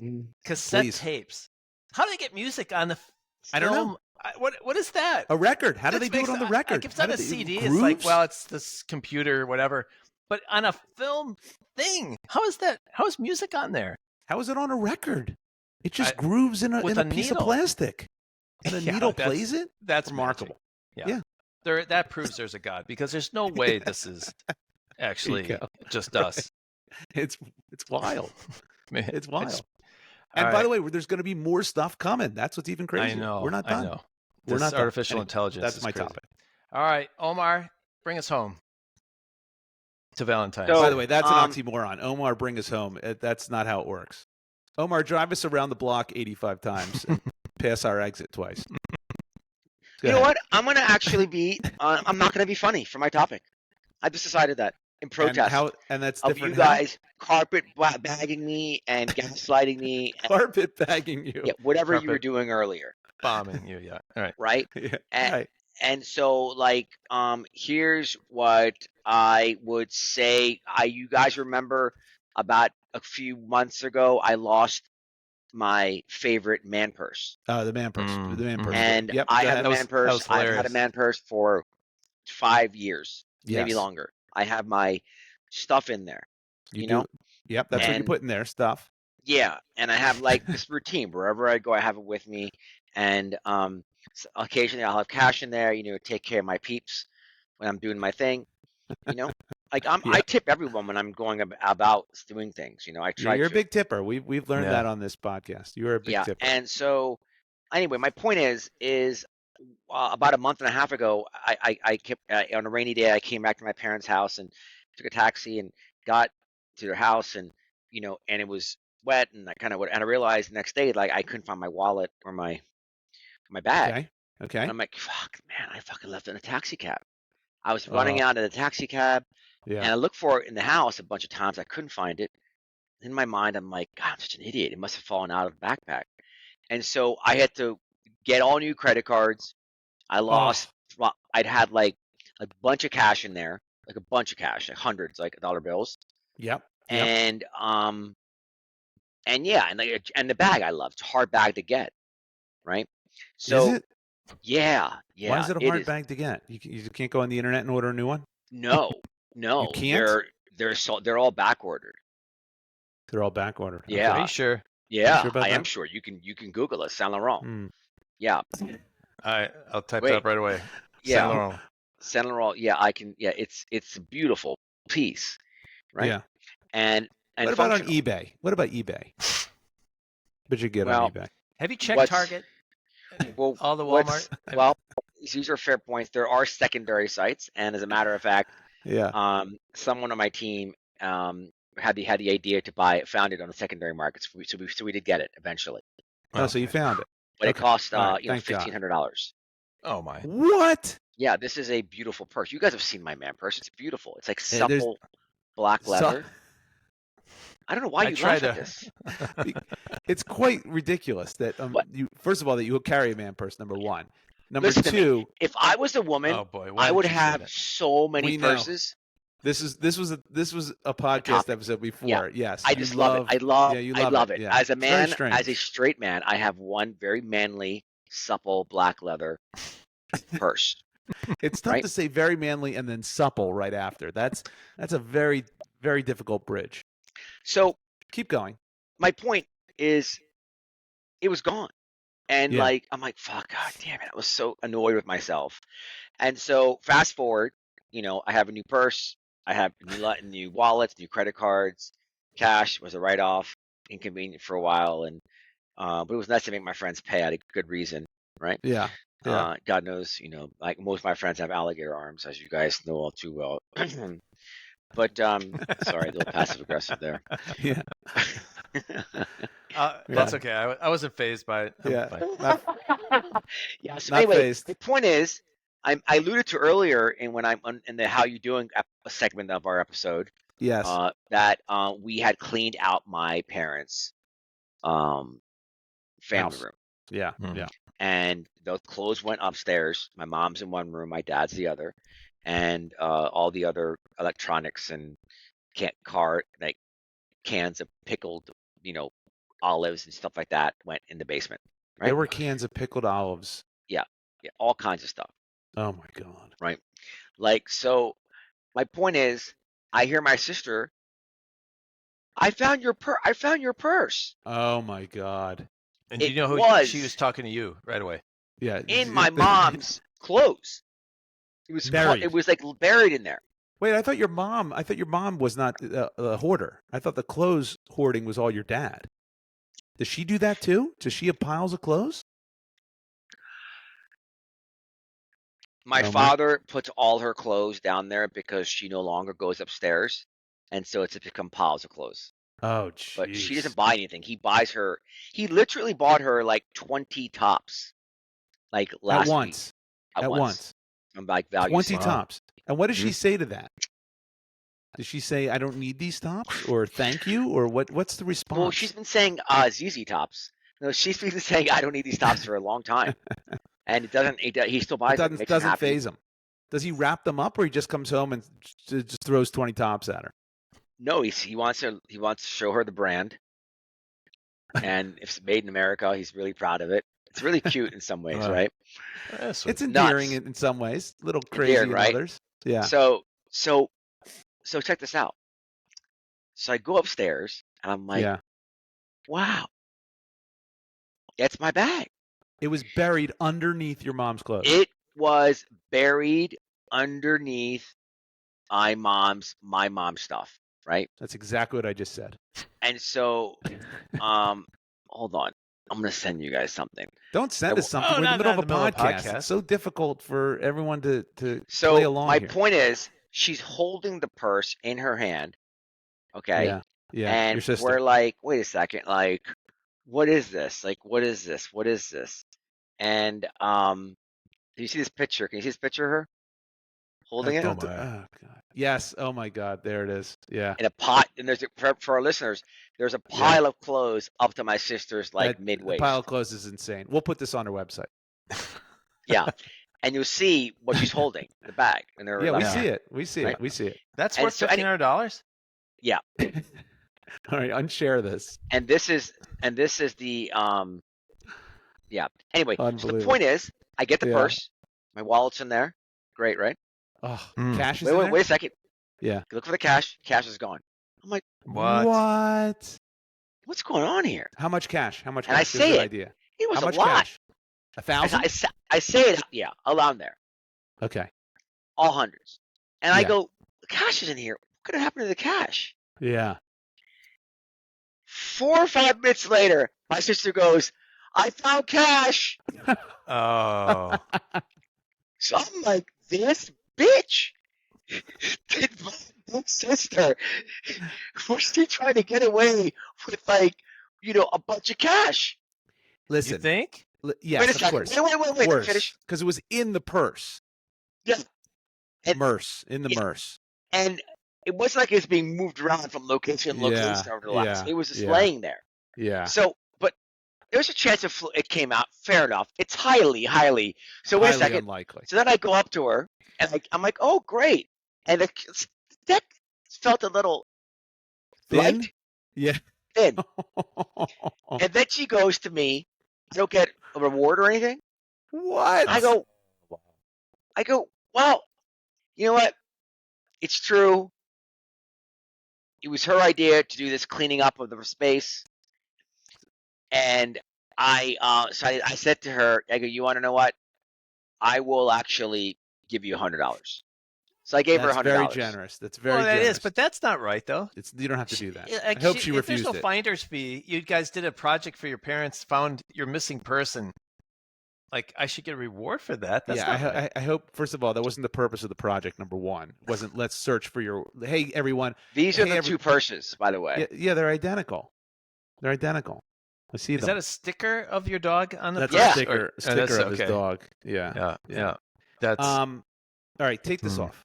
cassette tapes. How do they get music on the film? I don't know. What is that? A record. How do they do it on the record? If it's on a CD, it's like, well, it's this computer, whatever. But on a film thing, how is that? How is music on there? How is it on a record? It just grooves in a piece of plastic. And a needle plays it? That's remarkable. Yeah. That proves there's a God, because there's no way this is actually just us. It's wild. Man, it's wild. And by the way, there's going to be more stuff coming. That's what's even crazier. I know. We're not done. I know. We're not artificial intelligence. That's my topic. All right, Omar, bring us home to Valentine's. So, by the way, that's an oxymoron. Omar, bring us home. That's not how it works. Omar, drive us around the block 85 times and pass our exit twice. You know what? I'm going to actually be. I'm not going to be funny for my topic. I just decided that in protest. And that's of different. You guys carpet bagging me and gaslighting me. Carpet bagging you. Yeah, whatever you were doing earlier. Bombing you, yeah. All right. Right? Yeah, and so, here's what I would say. You guys remember about a few months ago, I lost my favorite man purse. The man purse. The man purse. And I have a man purse. I've had a man purse for 5 years, maybe longer. I have my stuff in there. You know? Yep, that's what you put in there, stuff. Yeah, and I have this routine. Wherever I go, I have it with me. And so occasionally I'll have cash in there, take care of my peeps when I'm doing my thing. I tip everyone when I'm going about doing things. I try. You're a big tipper. We've learned that on this podcast. You're a big tipper. And so, anyway, my point is about a month and a half ago, I kept on a rainy day. I came back to my parents' house and took a taxi and got to their house, and and it was wet, and I realized the next day I couldn't find my wallet or my bag. Okay. And I'm like, fuck, man, I fucking left it in a taxi cab. I was running out of the taxi cab, and I looked for it in the house a bunch of times. I couldn't find it. In my mind, I'm like, God, I'm such an idiot. It must have fallen out of the backpack. And so I had to get all new credit cards. I lost. Well, I'd had a bunch of cash in there, a bunch of cash, hundreds, dollar bills. Yep. And and the bag I loved. It's a hard bag to get, right? So. Is it? Yeah. Why is it a hard bag to get? You can't go on the internet and order a new one? No. You can't? They're all back ordered. They're all back ordered. Yeah. Are you sure? Yeah, I am sure. You can Google it, Saint Laurent. Yeah. I'll type that up right away. Yeah. Saint Laurent. Yeah, I can. Yeah, it's a beautiful piece, right? Yeah. And what about on eBay? What about eBay? But you get on eBay. Have you checked Target? Well, all the Walmart. Well, these are fair points. There are secondary sites, and as a matter of fact, someone on my team had the idea to found it on the secondary markets. So we did get it eventually. Oh, so you found it, but it cost $1,500. Oh my! What? Yeah, this is a beautiful purse. You guys have seen my man purse. It's beautiful. It's supple black leather. I don't know why you laugh at this. It's quite ridiculous that you. First of all, that you carry a man purse. Number one. Number Listen two. If I was a woman, I would have so many purses. This was a podcast episode before. Yeah. Yes. I just love it. I love it. Yeah. As a man, as a straight man, I have one very manly supple black leather purse. It's tough to say very manly and then supple right after. That's a very, very difficult bridge. So keep going. My point is, it was gone. And like, I'm like, fuck, God damn it. I was so annoyed with myself. And so fast forward, I have a new purse. I have new wallets, new credit cards. Cash was a write-off, inconvenient for a while. And but it was nice to make my friends pay out of good reason, right? Yeah. God knows, like most of my friends have alligator arms, as you guys know all too well. But sorry, a little passive aggressive there. Yeah. That's okay. I wasn't phased by it. Yeah. So anyway, the point is, I alluded to earlier in the How You Doing segment of our episode. Yes. That we had cleaned out my parents' family room. Yeah. Yeah. And those clothes went upstairs. My mom's in one room, my dad's the other, and all the other electronics and cans of pickled, olives and stuff like that went in the basement. Right? There were cans of pickled olives. Yeah, all kinds of stuff. Oh my God. Right. Like, so my point is, I hear my sister, I found your purse. Oh my God. And do you know who she was talking to you right away? Yeah. In my mom's clothes. It was buried. It was like buried in there. Wait, I thought your mom was not a hoarder. I thought the clothes hoarding was all your dad. Does she do that too? Does she have piles of clothes? My father puts all her clothes down there because she no longer goes upstairs, and so it's become piles of clothes. Oh, geez. But she doesn't buy anything. He literally bought her like 20 tops, like last week. At once. I'm like, value 20 tops. And what does she say to that? Does she say, I don't need these tops, or thank you, or what's the response? Well, she's been saying ZZ tops. No, she's been saying I don't need these tops for a long time. And he still buys them. It doesn't faze him. Does he wrap them up, or he just comes home and just throws 20 tops at her? No, he wants to show her the brand. And if it's made in America, he's really proud of it. It's really cute in some ways, right? It's endearing in some ways, a little crazy in others. Yeah. So check this out. So I go upstairs and I'm like, wow, that's my bag. It was buried underneath your mom's clothes. It was buried underneath my mom's stuff, right? That's exactly what I just said. And so, hold on. I'm going to send you guys something. Don't send us something. We're in the middle of a podcast. It's so difficult for everyone to play along my here. point is, she's holding the purse in her hand, okay? Yeah. And we're like, wait a second, like, what is this? Like, what is this? What is this? And do you see this picture? Can you see this picture of her holding it? Oh God. Yes. Oh my God. There it is. Yeah. In a pot, and for our listeners, there's a pile of clothes up to my sister's mid-waist. The pile of clothes is insane. We'll put this on our website. Yeah. And you'll see what she's holding in the bag. And we see it. We see it. We see it. That's worth $1,500? Yeah. All right, unshare this. And this is the yeah. Anyway, so the point is, I get the purse, my wallet's in there. Great, right? Oh, cash is in there? Wait a second. Yeah. Look for the cash. Cash is gone. I'm like, what? What's going on here? How much cash? And I say idea. It was How much a lot. Cash? 1,000? I say it, around there. Okay. All hundreds. And I go, the cash is in here. What could have happened to the cash? Yeah. 4 or 5 minutes later, my sister goes, I found cash. Oh. So I'm like, this bitch did my sister. Was she trying to get away with a bunch of cash? Listen. You think? Yes, of course. Wait. Finish. Because it was in the purse. Yeah. In the MERS. And it wasn't like it was being moved around from location to location over the last. It was just laying there. Yeah. So, but there's a chance it came out. Fair enough. It's highly. So wait a second. Unlikely. So then I go up to her and I'm like, oh, great. And that felt a little thin. Light. Yeah. Thin. And then she goes to me. I don't get a reward or anything. What? I go, well, you know what? It's true. It was her idea to do this cleaning up of the space. And I said to her, I go, you want to know what? I will actually give you $100. So I gave her $100. That's very generous. That's very that generous. is, but that's not right, though. You don't have to do that. Like, I hope she refused if there's no finder's fee, you guys did a project for your parents, found your missing person. Like, I should get a reward for that. That's not right. I hope, first of all, that wasn't the purpose of the project, number one. It wasn't, let's search for your, hey, everyone. These are the two purses, by the way. Yeah, they're identical. They're identical. I see them. Is that a sticker of your dog on the That's purse? a sticker of his dog. Yeah. That's all right, take this off.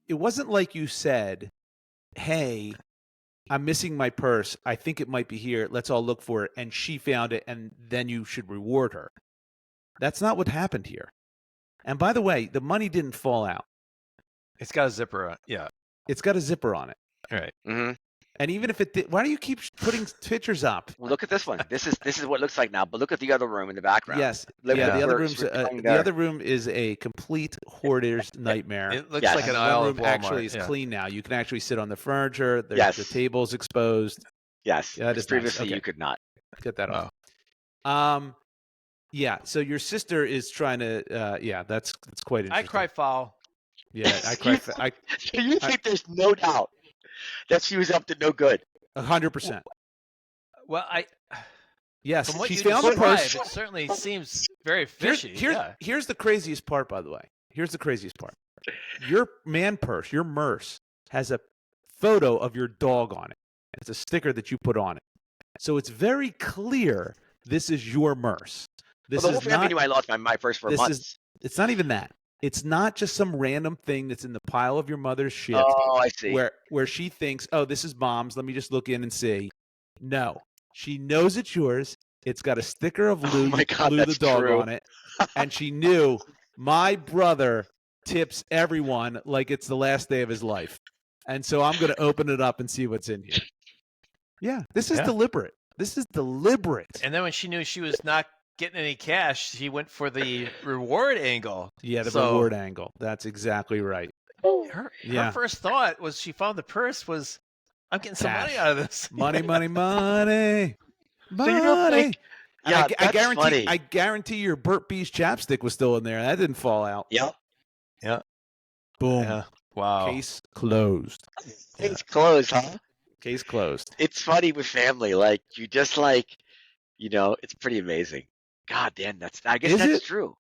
It wasn't like you said, hey, I'm missing my purse. I think it might be here. Let's all look for it. And she found it, and then you should reward her. That's not what happened here. And by the way, the money didn't fall out. It's got a zipper on it. Yeah. It's got a zipper on it. All right. Mm-hmm. And even if it did, why do you keep putting pictures up? Well, look at this one. This is what it looks like now. But look at the other room in the background. Yes. The other room is a complete hoarder's nightmare. It looks like an aisle of Walmart. Actually is clean now. You can actually sit on the furniture. The table's exposed. Yes. Yeah, that is previously nice. Okay. You could not. Get that off. Yeah. So your sister is trying to. That's quite interesting. I cry foul. Yeah, I cry. So you think there's no doubt that she was up to no good? 100%. Well, yes, from what she's you found the purse. It certainly seems very fishy. Here's the craziest part, by the way. Here's the craziest part. Your man purse, your Merce, has a photo of your dog on it. It's a sticker that you put on it. So it's very clear this is your Merce. The whole family knew I lost my purse for months. It's not even that. It's not just some random thing that's in the pile of your mother's shit. Oh, I see. Where she thinks, oh, this is Mom's. Let me just look in and see. No. She knows it's yours. It's got a sticker of Lou, Lou the dog on it. And she knew my brother tips everyone like it's the last day of his life. And so I'm going to open it up and see what's in here. Yeah, this is deliberate. This is deliberate. And then when she knew she was not getting any cash, she went for the reward angle. Yeah, the reward angle. That's exactly right. Her first thought was she found the purse was, I'm getting some money out of this. Money, money, money. Money. Yeah, I guarantee your Burt Bees chapstick was still in there. That didn't fall out. Yep. Yeah. Boom. Yeah. Wow. Case closed. Case closed, huh? Case closed. It's funny with family. Like, you just it's pretty amazing. God damn, I guess that's true.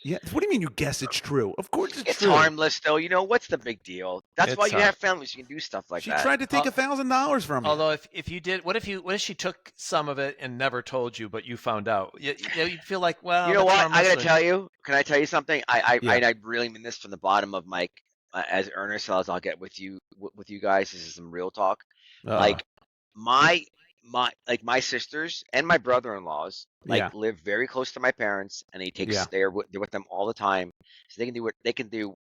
Yeah. What do you mean you guess it's true? Of course it's true. It's harmless, though. What's the big deal? That's why you have families. You can do stuff like that. She tried to take $1,000 from me. Although if you did, what if she took some of it and never told you, but you found out? You'd feel like, well, you know what? I gotta tell you. Can I tell you something? I really mean this from the bottom of my, as earnest as I'll get with you guys. This is some real talk. Like my sisters and my brother-in-laws live very close to my parents, and they're with them all the time, so they can do what they can do.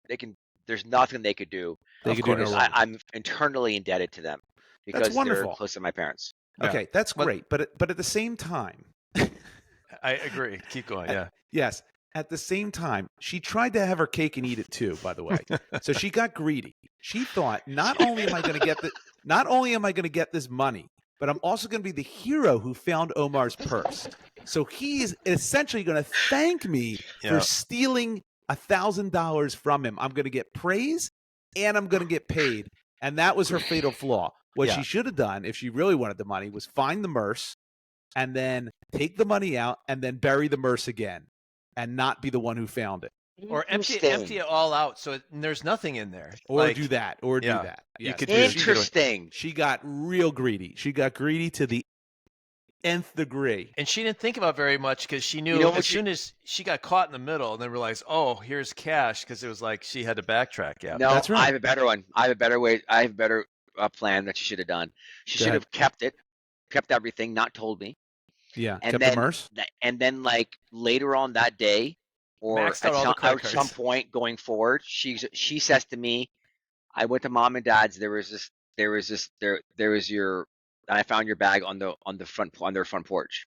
There's nothing they could do. I'm internally indebted to them because they're close to my parents. Okay, that's great, but at the same time, I agree. Keep going. Yeah. Yes. At the same time, she tried to have her cake and eat it too, by the way. So she got greedy. She thought, not only am I going to get this money, but I'm also going to be the hero who found Omar's purse. So he is essentially going to thank me for stealing $1,000 from him. I'm going to get praise and I'm going to get paid. And that was her fatal flaw. What she should have done, if she really wanted the money, was find the Merce and then take the money out and then bury the Merce again and not be the one who found it. Or empty it all out so there's nothing in there. Or do that. Do that. You could Interesting. She got real greedy. She got greedy to the nth degree. And she didn't think about very much because she knew as soon as she got caught in the middle and then realized, oh, here's cash, because it was like she had to backtrack. Yeah, no, that's right. I have a better one. I have a better way. I have a better plan that she should have done. She should have kept everything, not told me. Yeah, and kept then, the Merce. And then, like, later on that day, or at some point going forward, she says to me, "I went to Mom and Dad's. There was your. I found your bag on their front porch.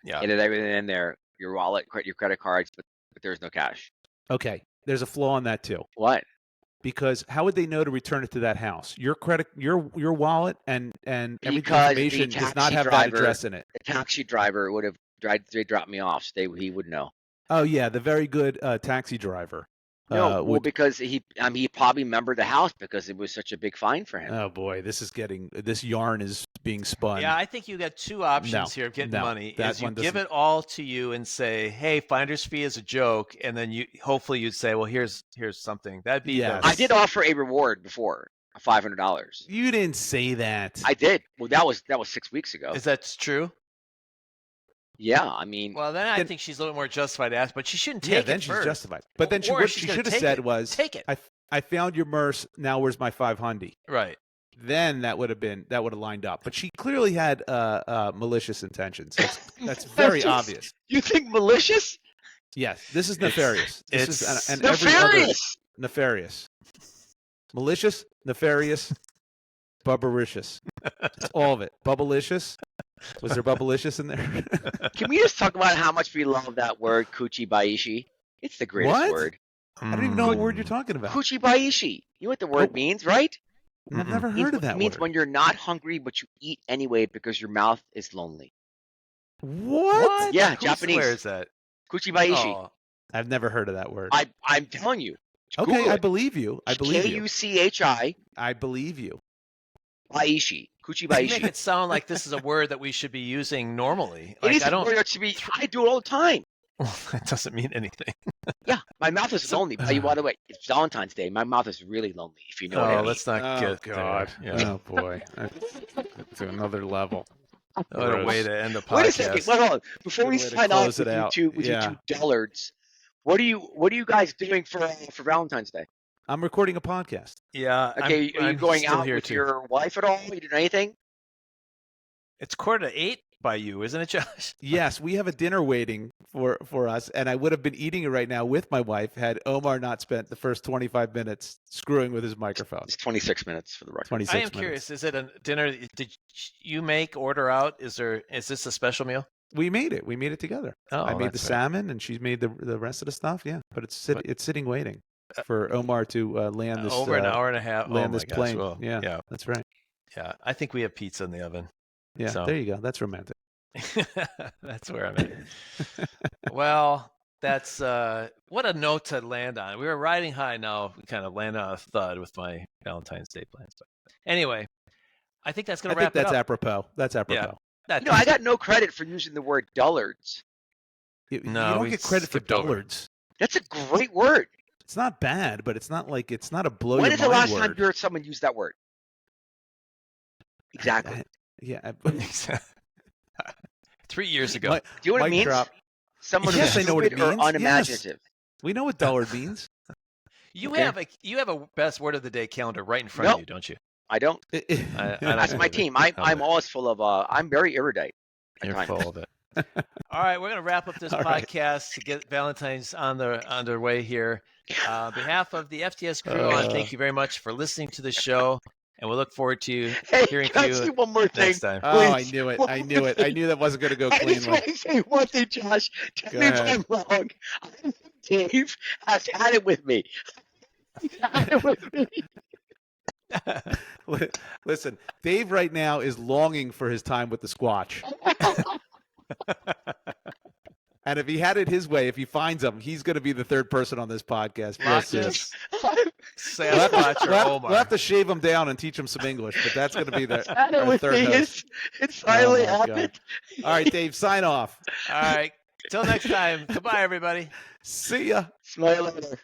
Yeah, it had everything in there. your wallet, your credit cards, but there's no cash. Okay, there's a flaw in that too. What? Because how would they know to return it to that house? Your wallet and every Because information does not have that address in it. The taxi driver would have they dropped me off, so he would know. Oh yeah, the very good taxi driver. No, well, because he probably remembered the house because it was such a big fine for him. Oh boy, this yarn is being spun. Yeah, I think you got two options here of getting money. That is you give it all to you and say, "Hey, finder's fee is a joke," and then hopefully you'd say, "Well, here's something." That'd be. Yes. I did offer a reward before, $500. You didn't say that. I did. Well, that was 6 weeks ago. Is that true? Yeah, I mean. Well, then I think she's a little more justified to ask, but she shouldn't take it. Yeah, then she's justified. But then what she should have said was, "Take it. I found your merce. Now where's my $500?" Right. Then that would have lined up. But she clearly had malicious intentions. That's very obvious. You think malicious? Yes, this is nefarious. It's nefarious. Nefarious. Malicious, nefarious, bubbericious. It's all of it. Bubblicious. Was there bubblicious in there? Can we just talk about how much we love that word, kuchibaishi? It's the greatest word. I don't even know what word you're talking about. Kuchibaishi. You know what the word means, right? I've never heard of that word. It means when you're not hungry, but you eat anyway because your mouth is lonely. What? Yeah, Who Japanese. swears that? Kuchibaishi. Oh. I've never heard of that word. I'm telling you. Okay, I believe you. I believe you. Kuchi. I believe you. Baishi. You Kuchibaishi. make it sound like this is a word that we should be using normally. It is a word that should be. I do it all the time. That doesn't mean anything. Yeah, my mouth is lonely. By the way, it's Valentine's Day. My mouth is really lonely. If you know what I mean. Let's not get God. there. Yeah. Oh boy, to another level. What a way to end the podcast. Wait a second. Hold on. Before we sign off with you two dullards, what are you guys doing for Valentine's Day? I'm recording a podcast. Yeah. Okay, are you going out with your wife at all? You doing anything? It's 7:45 by you, isn't it, Josh? Yes, we have a dinner waiting for us, and I would have been eating it right now with my wife had Omar not spent the first 25 minutes screwing with his microphone. It's 26 minutes for the record. I am curious. Is it a dinner? Did you order out? Is this a special meal? We made it. We made it together. Oh, I made the salmon, and she made the rest of the stuff. Yeah, but it's sitting waiting for Omar to land this over an hour and a half. Land this plane. Well, yeah, that's right. Yeah, I think we have pizza in the oven. Yeah, there you go. That's romantic. That's where I'm at. Well, that's what a note to land on. We were riding high. Now we kind of land on a thud with my Valentine's Day plans. But anyway, I think that's going to wrap it up. Apropos. That's apropos. Yeah, I got no credit for using the word dullards. You don't get credit for dullards. That's a great word. It's not bad, but it's not a blow your mind word. When is the last time you heard someone use that word? Exactly. Yeah. 3 years ago. Do you know what it means? Someone who's stupid or unimaginative. Yes. We know what dullard means. You have a best word of the day calendar right in front of you, don't you? I don't. That's my team. I'm always full of. I'm very erudite. You're full of it. All right, we're going to wrap up this podcast to get Valentine's on their way here. On behalf of the FTS crew, I want to thank you very much for listening to the show. And we'll look forward to hearing from you one more thing, next time. Oh, I knew it. I knew it. I knew that wasn't going to go cleanly. I just want to say one thing, Josh. Tell me if I'm wrong. Dave has had it with me. He's had it with me. Listen, Dave right now is longing for his time with the Squatch. And if he had it his way, if he finds him, he's going to be the third person on this podcast. We'll have to shave him down and teach him some English, but that's going to be our third host. It's finally happened. All right, Dave, sign off. All right. Till next time. Goodbye, everybody. See ya. Smile later.